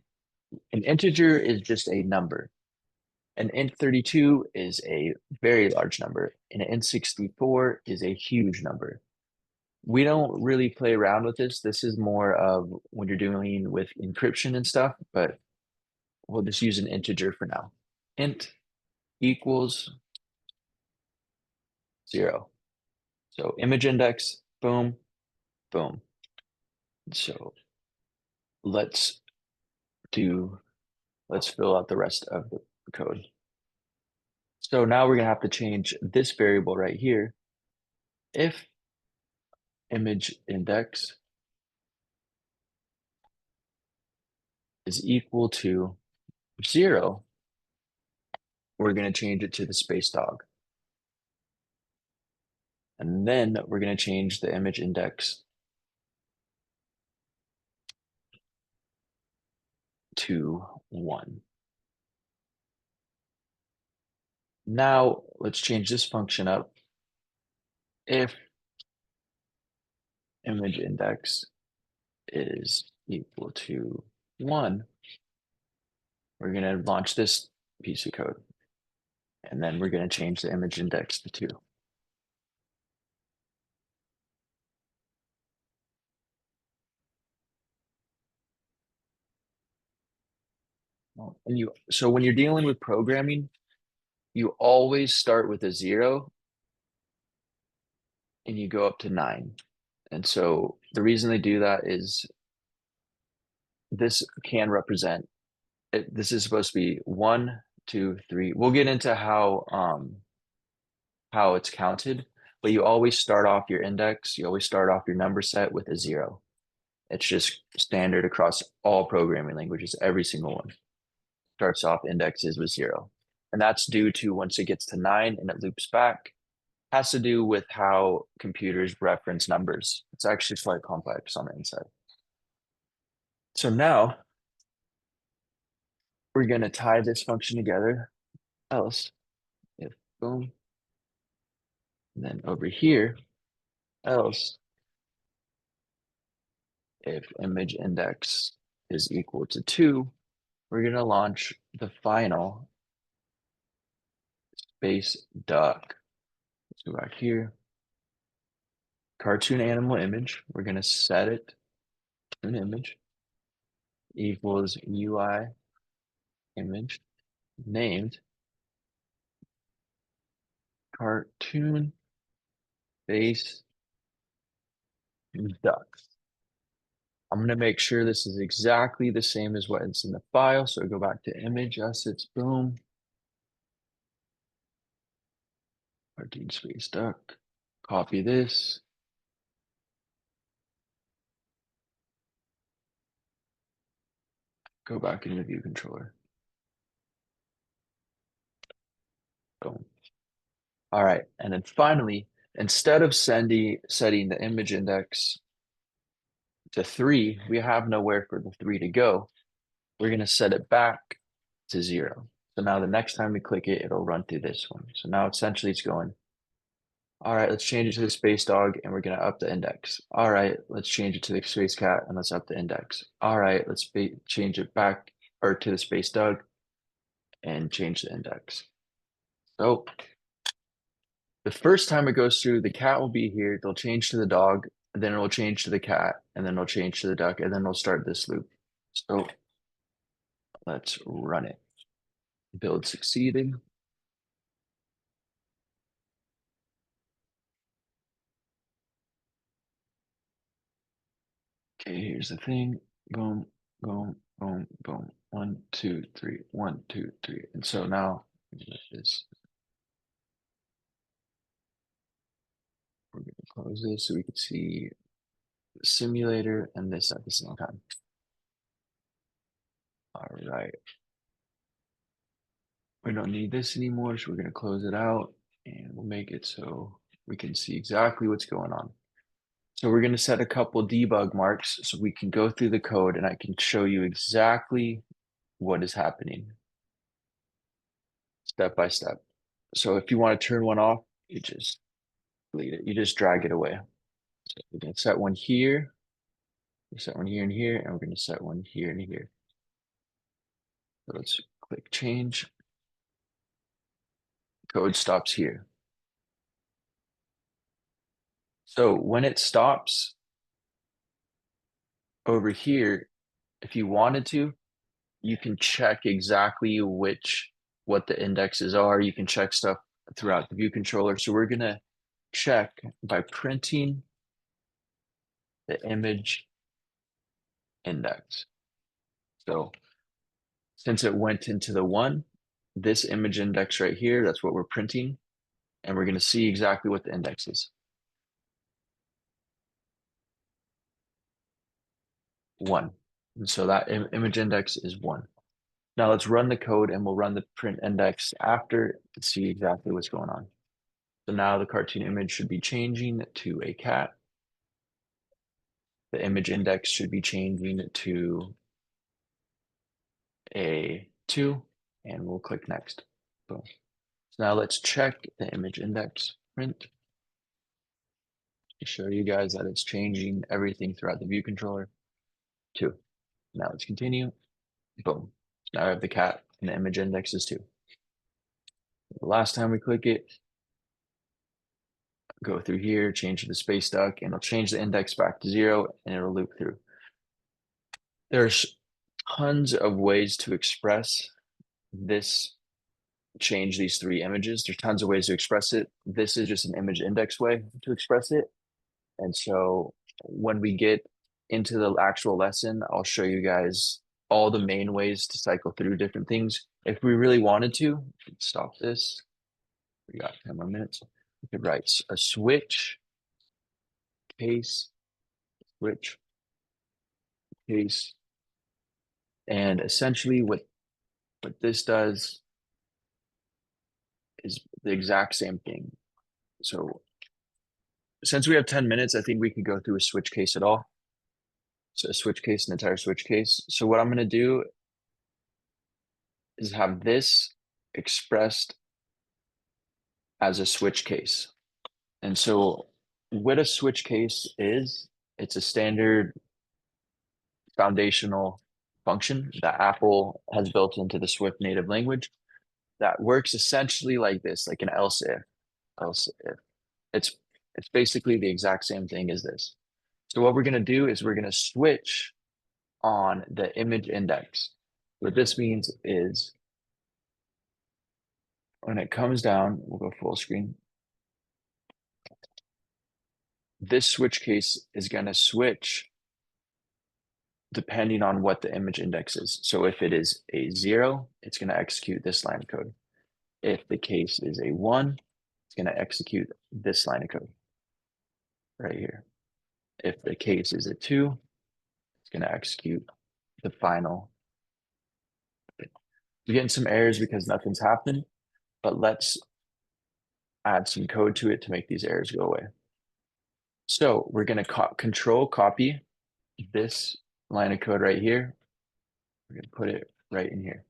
An integer is just a number. An int32 is a very large number, and an int64 is a huge number. We don't really play around with this. This is more of when you're dealing with encryption and stuff, but we'll just use an integer for now. Int equals 0. So image index, boom, boom. So let's fill out the rest of the code. So now we're gonna have to change this variable right here. If image index is equal to 0, we're going to change it to the space dog. And then we're going to change the image index to 1. Now let's change this function up. If image index is equal to 1, we're going to launch this piece of code. And then we're going to change the image index to 2. So when you're dealing with programming, you always start with a 0 and you go up to 9. And so the reason they do that is this can represent this is supposed to be 1, 2, 3. We'll get into how it's counted, but you always start off your index, you always start off your number set with a 0. It's just standard across all programming languages. Every single one starts off indexes with 0. And that's due to once it gets to 9 and it loops back, has to do with how computers reference numbers. It's actually quite complex on the inside. So now we're going to tie this function together. Else, if boom, and then over here, else, if image index is equal to 2, we're going to launch the final space duck. Let's go back here. Cartoon animal image. We're going to set it to an image equals UI image named cartoon face ducks. I'm going to make sure this is exactly the same as what is in the file. So go back to image assets, boom. Cartoon space duck. Copy this. Go back into view controller. Boom. All right. And then finally, instead of setting the image index to 3, we have nowhere for the 3 to go. We're going to set it back to 0. So now the next time we click it, it'll run through this one. So now essentially it's going, all right, let's change it to the space dog and we're going to up the index. All right, let's change it to the space cat and let's up the index. All right, let's change it back or to the space dog and change the index. So the first time it goes through, the cat will be here. They'll change to the dog, and then it'll change to the cat, and then it'll change to the duck, and then it'll start this loop. So let's run it. Build succeeded. Okay, here's the thing. Boom, boom, boom, boom. 1, 2, 3. 1, 2, 3. And so now this. We're going to close this so we can see the simulator and this at the same time. All right. We don't need this anymore, so we're going to close it out and we'll make it so we can see exactly what's going on. So we're going to set a couple debug marks so we can go through the code and I can show you exactly what is happening step by step. So if you want to turn one off, you just delete it. You just drag it away. So we're going to set one here. We set one here and here, and we're going to set one here and here. So let's click change. Code stops here. So when it stops over here, if you wanted to, you can check exactly what the indexes are. You can check stuff throughout the view controller. So we're gonna check by printing the image index. So since it went into the 1, this image index right here, that's what we're printing. And we're gonna see exactly what the index is. 1. And so that image index is 1. Now let's run the code and we'll run the print index after to see exactly what's going on. So now the cartoon image should be changing to a cat. The image index should be changing to a 2, and we'll click next. Boom. So now let's check the image index print to show you guys that it's changing everything throughout the view controller. 2. Now let's continue. Boom. So now I have the cat and the image index is 2. The last time we click it, go through here, change to the space duck, and it'll change the index back to 0 and it'll loop through. There's tons of ways to express this, change these 3 images. There's tons of ways to express it. This is just an image index way to express it. And so when we get into the actual lesson, I'll show you guys all the main ways to cycle through different things. If we really wanted to, we could stop this. We got 10 more minutes. We could write a switch case, switch case. And essentially what this does is the exact same thing. So since we have 10 minutes, I think we could go through a switch case at all. So a switch case, an entire switch case. So what I'm going to do is have this expressed as a switch case. And so what a switch case is, it's a standard foundational function that Apple has built into the Swift native language that works essentially like this, like an else if. It's it's basically the exact same thing as this. So what we're going to do is we're going to switch on the image index. What this means is when it comes down, we'll go full screen. This switch case is going to switch depending on what the image index is. So if it is a 0, it's going to execute this line of code. If the case is a 1, it's going to execute this line of code right here. If the case is a 2, it's going to execute the final. We're getting some errors because nothing's happened, but let's add some code to it to make these errors go away. So we're going to control copy this line of code right here. We're going to put it right in here.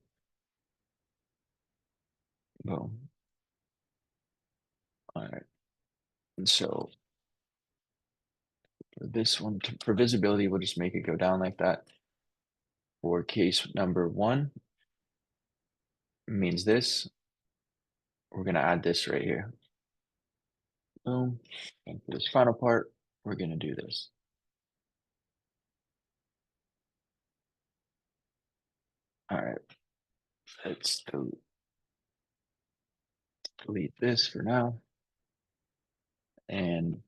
Boom. All right. And so for this one, for visibility, we'll just make it go down like that. For case number 1, means this. We're going to add this right here. Boom. And for this final part, we're going to do this. All right. Let's delete this for now. And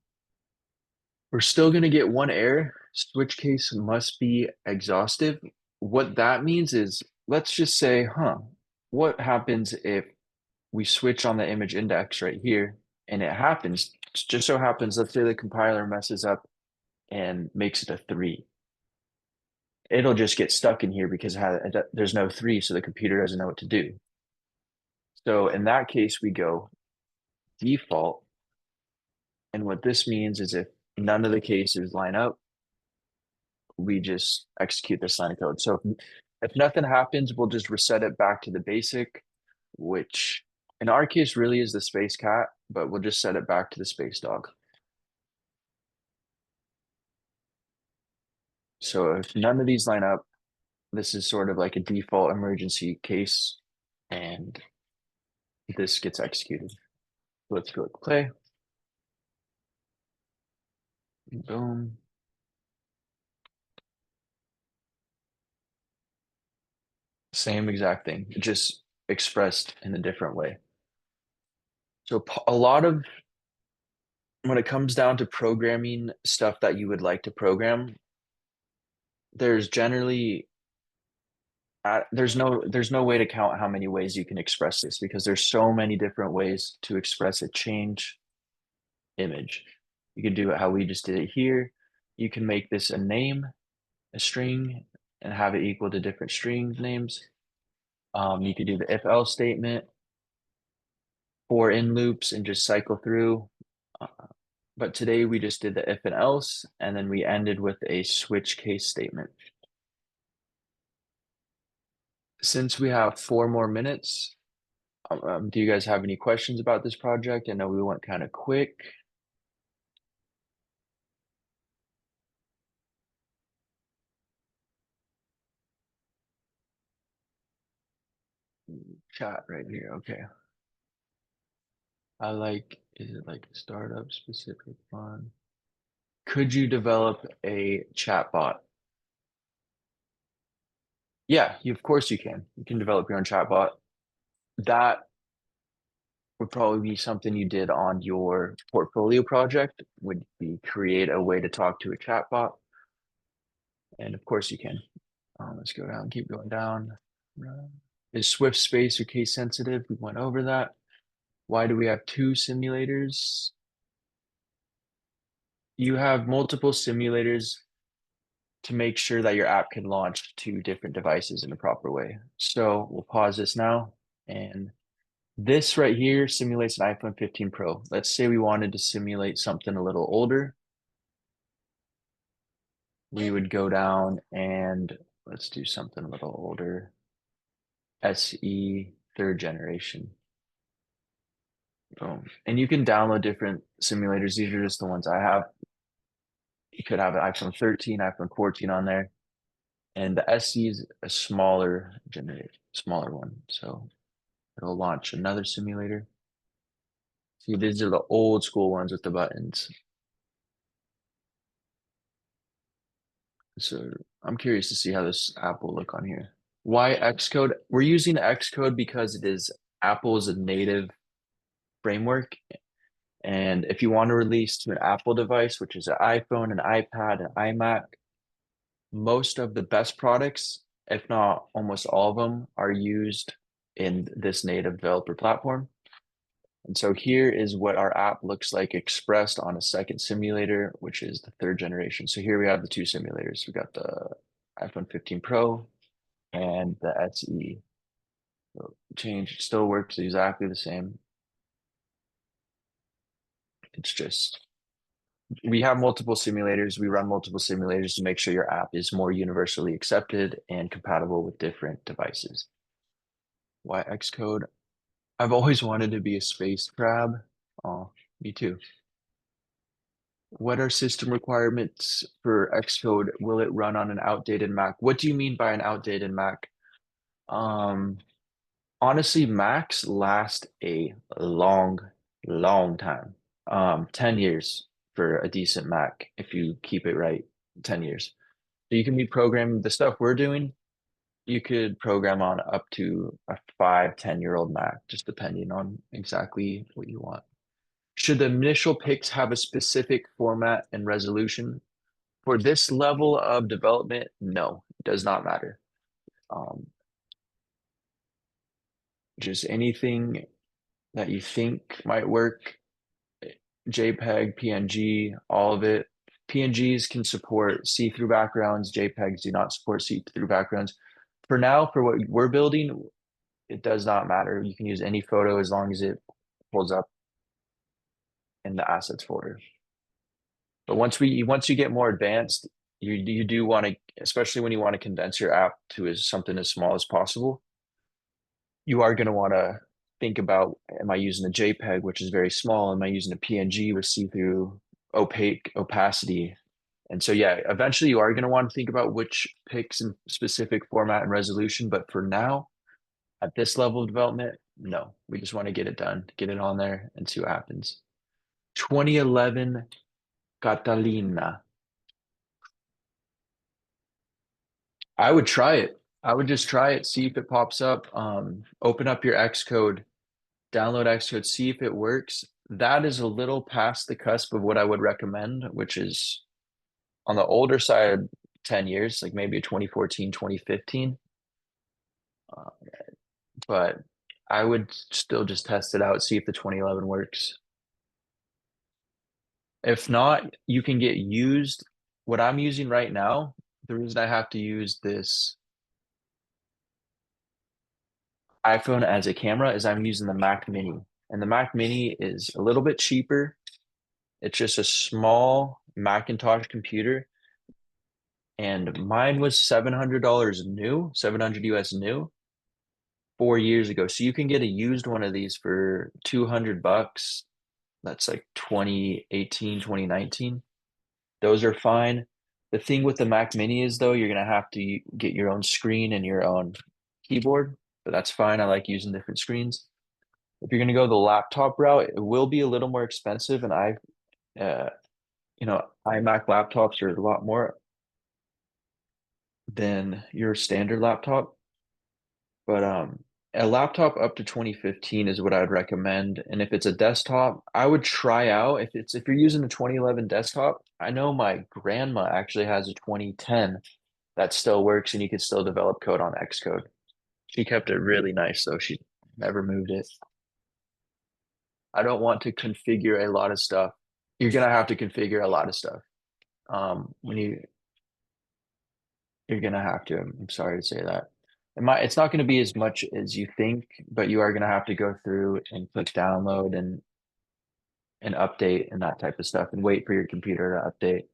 we're still going to get one error. Switch case must be exhaustive. What that means is, let's just say, what happens if we switch on the image index right here and it happens, just so happens, let's say the compiler messes up and makes it a 3. It'll just get stuck in here because there's no 3, so the computer doesn't know what to do. So in that case, we go default. And what this means is if none of the cases line up, we just execute this line of code. So if nothing happens, we'll just reset it back to the basic, which in our case really is the space cat, but we'll just set it back to the space dog. So if none of these line up, this is sort of like a default emergency case, and this gets executed. Let's click play. Boom. Same exact thing, just expressed in a different way. So a lot of when it comes down to programming stuff that you would like to program, there's generally there's no way to count how many ways you can express this because there's so many different ways to express a change image. You can do it how we just did it here. You can make this a name, a string, and have it equal to different string names. You could do the if else statement, for in loops, and just cycle through. But today we just did the if and else, and then we ended with a switch case statement. Since we have 4 more minutes, do you guys have any questions about this project? I know we went kind of quick. Chat right here. Okay. Is it like a startup specific one? Could you develop a chat bot? Yeah, of course you can. You can develop your own chat bot. That would probably be something you did on your portfolio project, would be create a way to talk to a chat bot. And of course you can. Let's go down, keep going down. Is Swift space or case sensitive? We went over that. Why do we have two simulators? You have multiple simulators to make sure that your app can launch to different devices in a proper way. So we'll pause this now. And this right here simulates an iPhone 15 Pro. Let's say we wanted to simulate something a little older. We would go down and let's do something a little older. SE third generation. Boom. And you can download different simulators. These are just the ones I have. You could have an iPhone 13, iPhone 14 on there. And the SE is a smaller generation, smaller one. So it'll launch another simulator. See, these are the old school ones with the buttons. So I'm curious to see how this app will look on here. Why Xcode? We're using Xcode because it is Apple's native framework. And if you want to release to an Apple device, which is an iPhone, an iPad, an iMac, most of the best products, if not almost all of them, are used in this native developer platform. And so here is what our app looks like expressed on a second simulator, which is the third generation. So here we have the two simulators. We got the iPhone 15 Pro and the SE. So change still works exactly the same. It's just we have multiple simulators. We run multiple simulators to make sure your app is more universally accepted and compatible with different devices. Why Xcode? I've always wanted to be a space crab. Oh, me too. What are system requirements for Xcode? Will it run on an outdated Mac? What do you mean by an outdated Mac? Um, Honestly, Macs last a long, long time. 10 years for a decent Mac if you keep it right, 10 years. So you can be programming the stuff we're doing, you could program on up to a 5, 10-year-old Mac, just depending on exactly what you want. Should the initial pics have a specific format and resolution? For this level of development, no, it does not matter. Um, just anything that you think might work, JPEG, PNG, all of it. PNGs can support see-through backgrounds. JPEGs do not support see-through backgrounds. For now, for what we're building, it does not matter. You can use any photo as long as it pulls up in the assets folder. But once you get more advanced, you do want to, especially when you want to condense your app to something as small as possible, you are going to want to think about, am I using a JPEG, which is very small? Am I using a PNG with see-through opaque opacity? And so, yeah, eventually you are going to want to think about which pics in specific format and resolution. But for now, at this level of development, no, we just want to get it done, get it on there and see what happens. 2011 Catalina. I would try it. I would just try it, see if it pops up. Open up your Xcode, download Xcode, see if it works. That is a little past the cusp of what I would recommend, which is on the older side, 10 years, like maybe a 2014, 2015. Uh, but I would still just test it out, see if the 2011 works. If not, you can get used. What I'm using right now, the reason I have to use this iPhone as a camera is I'm using the Mac Mini. And the Mac Mini is a little bit cheaper. It's just a small Macintosh computer. And mine was $700 new, 700 US new 4 years ago. So you can get a used one of these for 200 bucks. That's like 2018, 2019. Those are fine. The thing with the Mac Mini is though, you're gonna have to get your own screen and your own keyboard, but that's fine. I like using different screens. If you're gonna go the laptop route, it will be a little more expensive, and uh, iMac laptops are a lot more than your standard laptop. But a laptop up to 2015 is what I'd recommend. And if it's a desktop, I would try out if you're using a 2011 desktop. I know my grandma actually has a 2010 that still works and you can still develop code on Xcode. She kept it really nice though. She never moved it. I don't want to configure a lot of stuff. You're gonna have to configure a lot of stuff. When you're gonna have to. I'm sorry to say that. It's not gonna be as much as you think, but you are gonna have to go through and click download and update and that type of stuff and wait for your computer to update.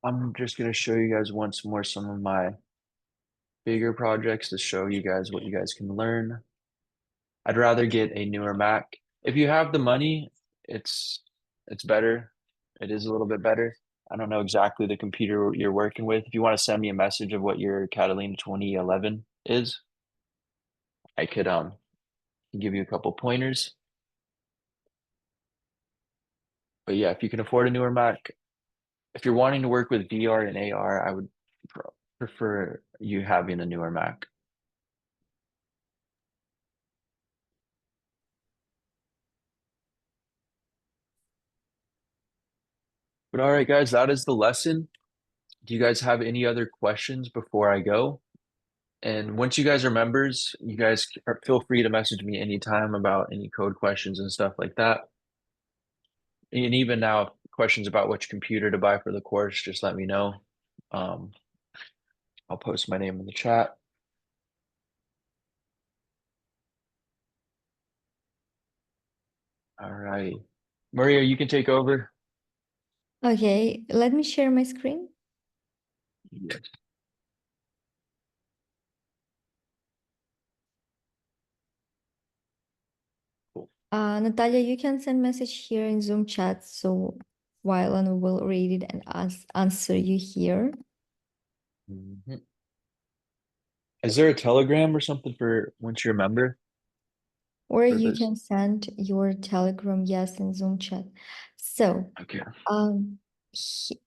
I'm just gonna show you guys once more some of my bigger projects to show you guys what you guys can learn. I'd rather get a newer Mac. If you have the money, it's it's better. It is a little bit better. I don't know exactly the computer you're working with. If you want to send me a message of what your Catalina 2011 is, I could give you a couple pointers. But yeah, if you can afford a newer Mac, if you're wanting to work with VR and AR, I would prefer you having a newer Mac. But all right, guys, that is the lesson. Do you guys have any other questions before I go? And once you guys are members, you guys feel free to message me anytime about any code questions and stuff like that. And even now, questions about which computer to buy for the course, just let me know. Um, I'll post my name in the chat. All right. Maria, you can take over. Okay, let me share my screen. Yes. Cool. Natalia, you can send message here in Zoom chat, so Wylan will read it and answer you here. Mhm. Is there a Telegram or something for once you're a member Or you purpose? can send your Telegram, yes, in Zoom chat. So, Okay. um, he,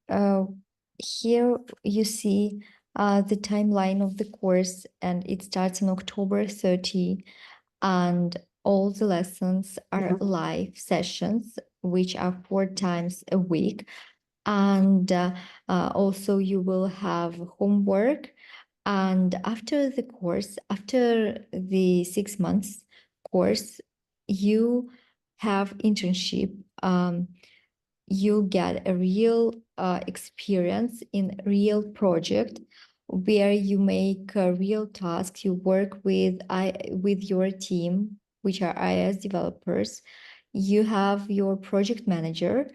here you see the timeline of the course, and it starts on October 30, and all the lessons are live sessions, which are 4 times a week. And also you will have homework. And after the course, after the 6 months course, you have internship. You get a real experience in real project where you make a real task. You work with your team, which are iOS developers. You have your project manager,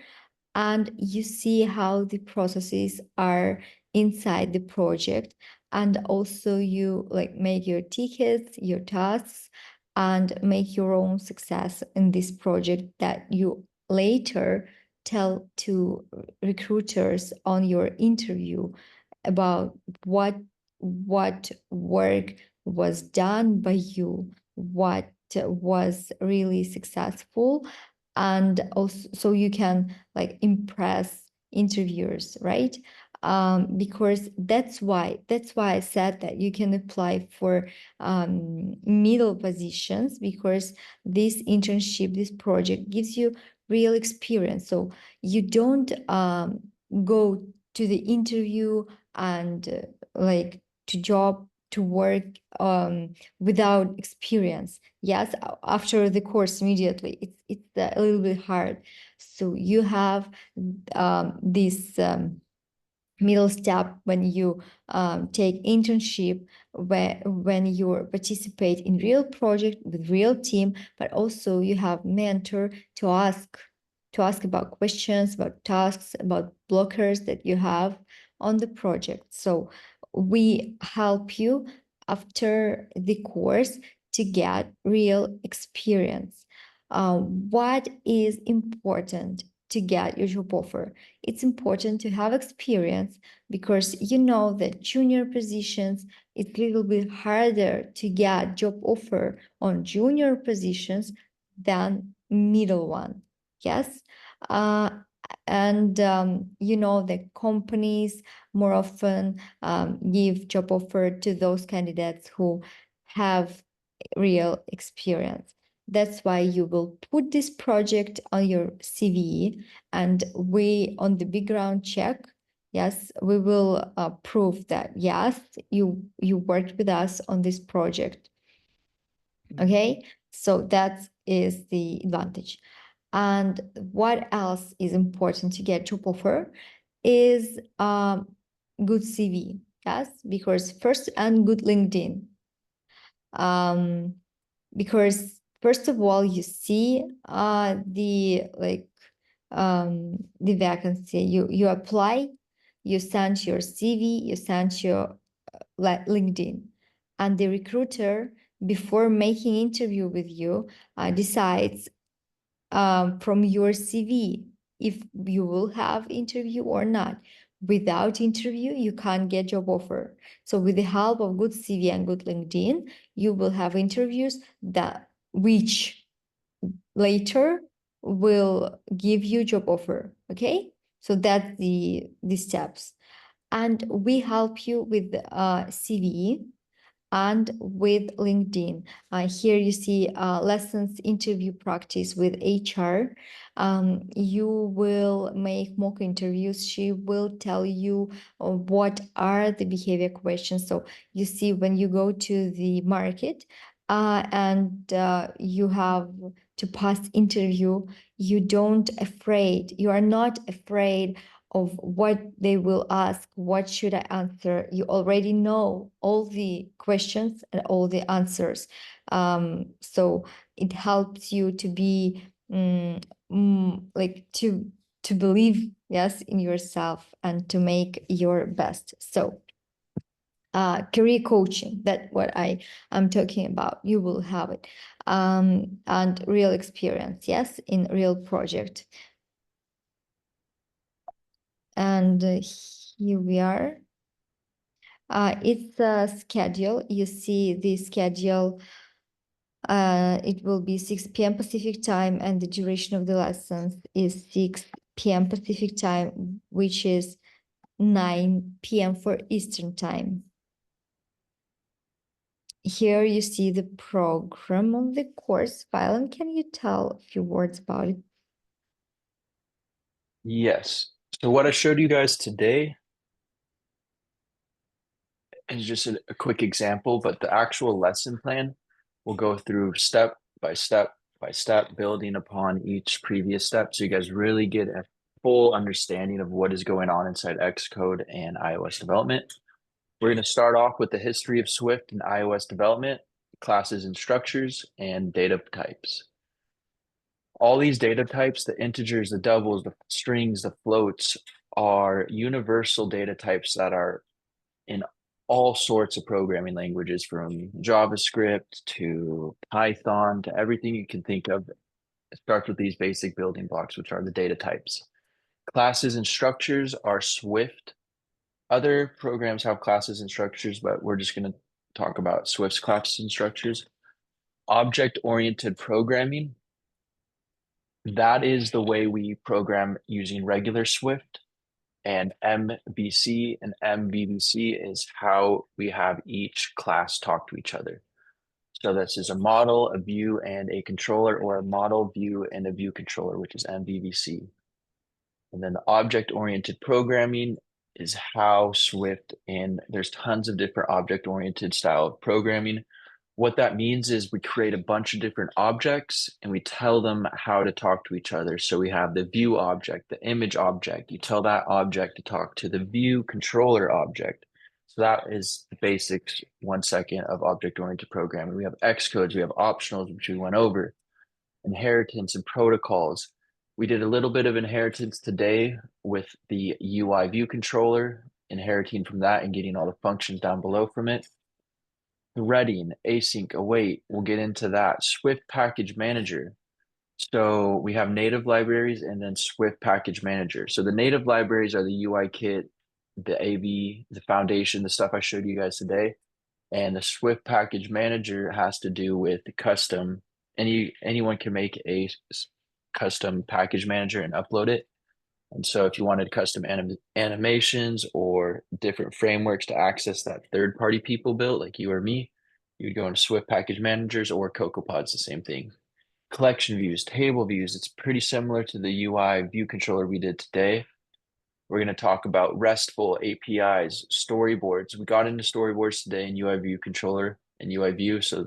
and you see how the processes are inside the project, and also you like make your tickets, your tasks, and make your own success in this project that you later tell to recruiters on your interview about what work was done by you, what was really successful, and also so you can like impress interviewers, right? Because that's why I said that you can apply for middle positions, because this internship, this project gives you real experience. So you don't go to the interview and like to job to work without experience. Yes, after the course immediately it's a little bit hard. So you have this middle step when you take internship, when you participate in real project with real team, but also you have mentor to ask about questions, about tasks, about blockers that you have on the project. So we help you after the course to get real experience. What is important to get your job offer? It's important to have experience, because you know that junior positions, it's a little bit harder to get job offer on junior positions than middle one. Yes. uh, and you know that companies more often give job offer to those candidates who have real experience. That's why you will put this project on your CV, and we, on the background check, yes, we will prove that, yes, you worked with us on this project. Okay, so that is the advantage. And what else is important to get job offer is good CV. Yes, because first, and good LinkedIn. Um, because first of all, you see the vacancy. You apply, you send your CV, you send your LinkedIn, and the recruiter, before making interview with you, decides from your CV if you will have interview or not. Without interview, you can't get job offer. So with the help of good CV and good LinkedIn, you will have interviews that which later will give you job offer. Okay, so that's the steps, and we help you with CV and with LinkedIn. Here you see lessons interview practice with HR. You will make mock interviews. She will tell you what are the behavior questions. So you see when you go to the market and you have to pass interview, you are not afraid of what they will ask, what should I answer. You already know all the questions and all the answers. So it helps you to be like to believe, yes, in yourself and to make your best. So career coaching, that's what I am talking about. You will have it. And real experience, yes, in real project. And here we are. It's a schedule. You see the schedule. It will be 6 p.m. Pacific time, and the duration of the lessons is 6 p.m. Pacific time, which is 9 p.m. for Eastern time. Here you see the program of the course file, and can you tell a few words about it? Yes. So what I showed you guys today is just a quick example, but the actual lesson plan will go through step by step by step, building upon each previous step. So you guys really get a full understanding of what is going on inside Xcode and iOS development. We're going to start off with the history of Swift and iOS development, classes and structures, and data types. All these data types, the integers, the doubles, the strings, the floats, are universal data types that are in all sorts of programming languages, from JavaScript to Python to everything you can think of. It starts with these basic building blocks, which are the data types. Classes and structures are Swift. Other programs have classes and structures, but we're just going to talk about Swift's classes and structures. Object-oriented programming, that is the way we program using regular Swift. And MVC and MVVC is how we have each class talk to each other. So this is a model, a view, and a controller, or a model, view, and a view controller, which is MVVC. And then the object-oriented programming is how Swift, and there's tons of different object-oriented style of programming. What that means is we create a bunch of different objects and we tell them how to talk to each other. So we have the view object, the image object. You tell that object to talk to the view controller object. So that is the basics, 1 second of object-oriented programming. We have Xcodes, we have optionals, which we went over, inheritance and protocols. We did a little bit of inheritance today with the UI view controller, inheriting from that and getting all the functions down below from it. Threading, async, await, we'll get into that. Swift package manager. So we have native libraries and then Swift package manager. So the native libraries are the UI kit, the AV, the foundation, the stuff I showed you guys today. And the Swift package manager has to do with the custom. Anyone can make a custom package manager and upload it. And so if you wanted custom animations or different frameworks to access that third-party people built, like you or me, you'd go into Swift package managers, or CocoaPod's the same thing. collection views, table views. It's pretty similar to the UI view controller we did today. We're going to talk about RESTful APIs, storyboards. We got into storyboards today in UI view controller and UI view. So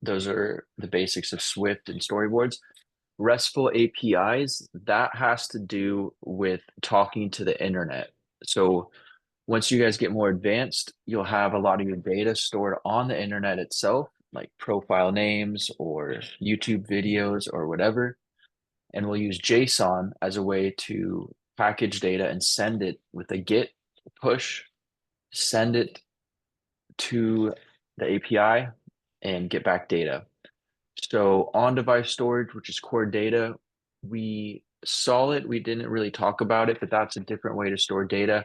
those are the basics of Swift and storyboards. RESTful APIs, that has to do with talking to the internet. So once you guys get more advanced, you'll have a lot of your data stored on the internet itself, like profile names or YouTube videos or whatever. And we'll use JSON as a way to package data and send it with a GET push, send it to the API and get back data. So on-device storage, which is core data, we saw it. We didn't really talk about it, but that's a different way to store data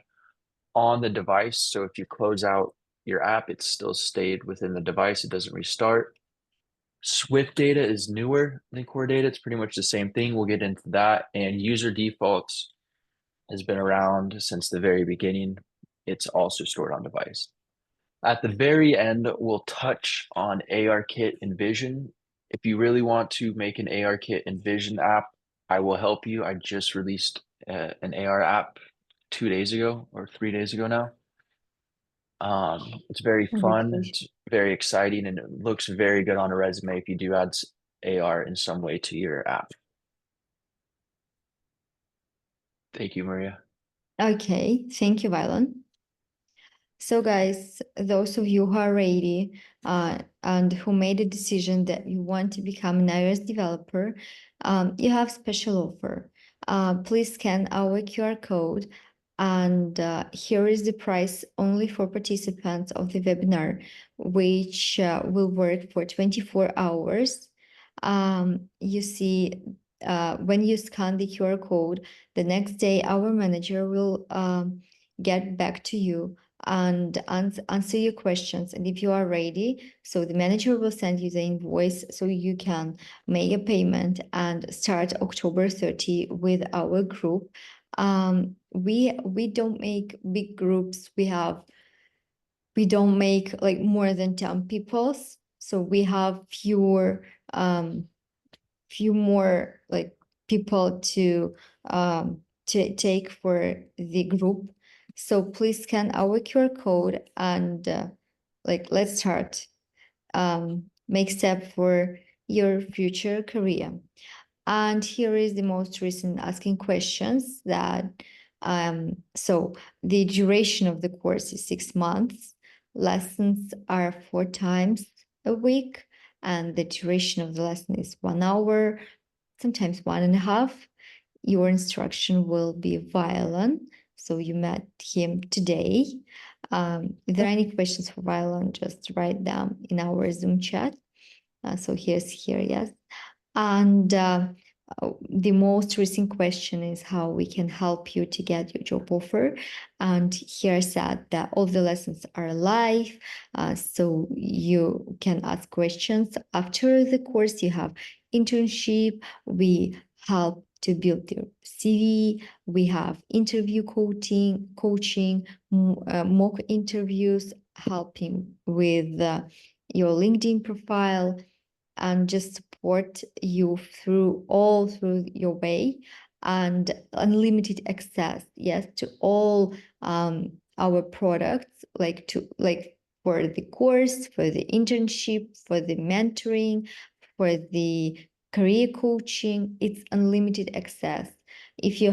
on the device. So if you close out your app, it's still stayed within the device. It doesn't restart. Swift data is newer than core data. It's pretty much the same thing. We'll get into that. And user defaults has been around since the very beginning. It's also stored on device. At the very end, we'll touch on ARKit and Vision. If you really want to make an ARKit and Vision app, I will help you. I just released an AR app 2 days ago or 3 days ago now. It's very fun, it's very exciting, and it looks very good on a resume if you do add AR in some way to your app. Thank you, Maria. Okay, thank you, Vylon. So guys, those of you who are ready and who made a decision that you want to become an iOS developer, you have special offer. Please scan our QR code, and here is the price only for participants of the webinar, which will work for 24 hours. You see, when you scan the QR code, the next day our manager will get back to you and answer your questions. And if you are ready, so the manager will send you the invoice so you can make a payment and start October 30 with our group. We don't make big groups. We don't make like more than 10 people. So we have few more like people to take for the group. So please scan our QR code and let's start. Make step for your future career. And here is the most recent asking questions that so the duration of the course is 6 months. Lessons are 4 times a week, and the duration of the lesson is 1 hour, sometimes 1.5. Your instruction will be Vylon. So you met him today. If there are any questions for Vylon, just write them in our Zoom chat. So here's here, yes. And the most recent question is how we can help you to get your job offer. And here I said that all the lessons are live, so you can ask questions. After the course, you have internship. We help to build your CV. We have interview coaching, mock interviews, helping with your LinkedIn profile, and just support you through your way, and unlimited access, yes, to all our products, for the course, for the internship, for the mentoring, for the career coaching. It's unlimited access. If you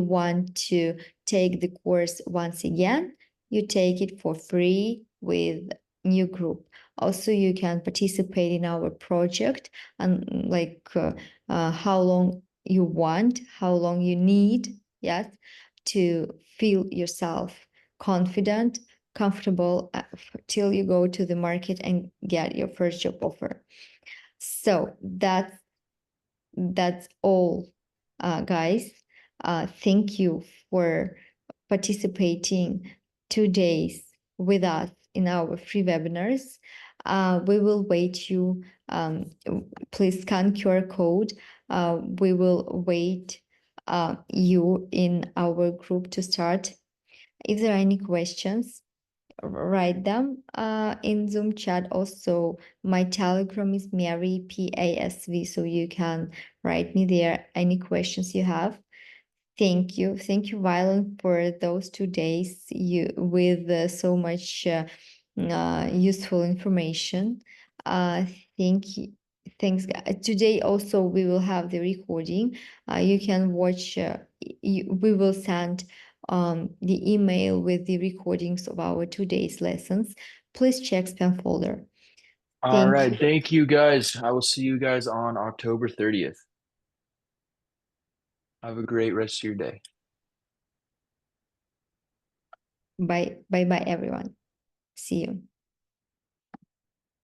want to take the course once again, you take it for free with new group. Also, you can participate in our project, and how long you want, how long you need, yes, to feel yourself confident, comfortable till you go to the market and get your first job offer. So that's all, guys. Thank you for participating 2 days with us in our free webinars. We will wait you. Please scan QR code. We will wait you in our group to start. If there are any questions, write them in Zoom chat. Also, my Telegram is Mary PASV, so you can write me there any questions you have. Thank you, Violet, for those 2 days you with so much useful information. Uh, thank you. Thanks. Today also we will have the recording. You can watch. We will send the email with the recordings of our 2 days lessons. Please check spam folder. All Thank right. you. Thank you guys. I will see you guys on October 30th. Have a great rest of your day. Bye bye everyone. See you.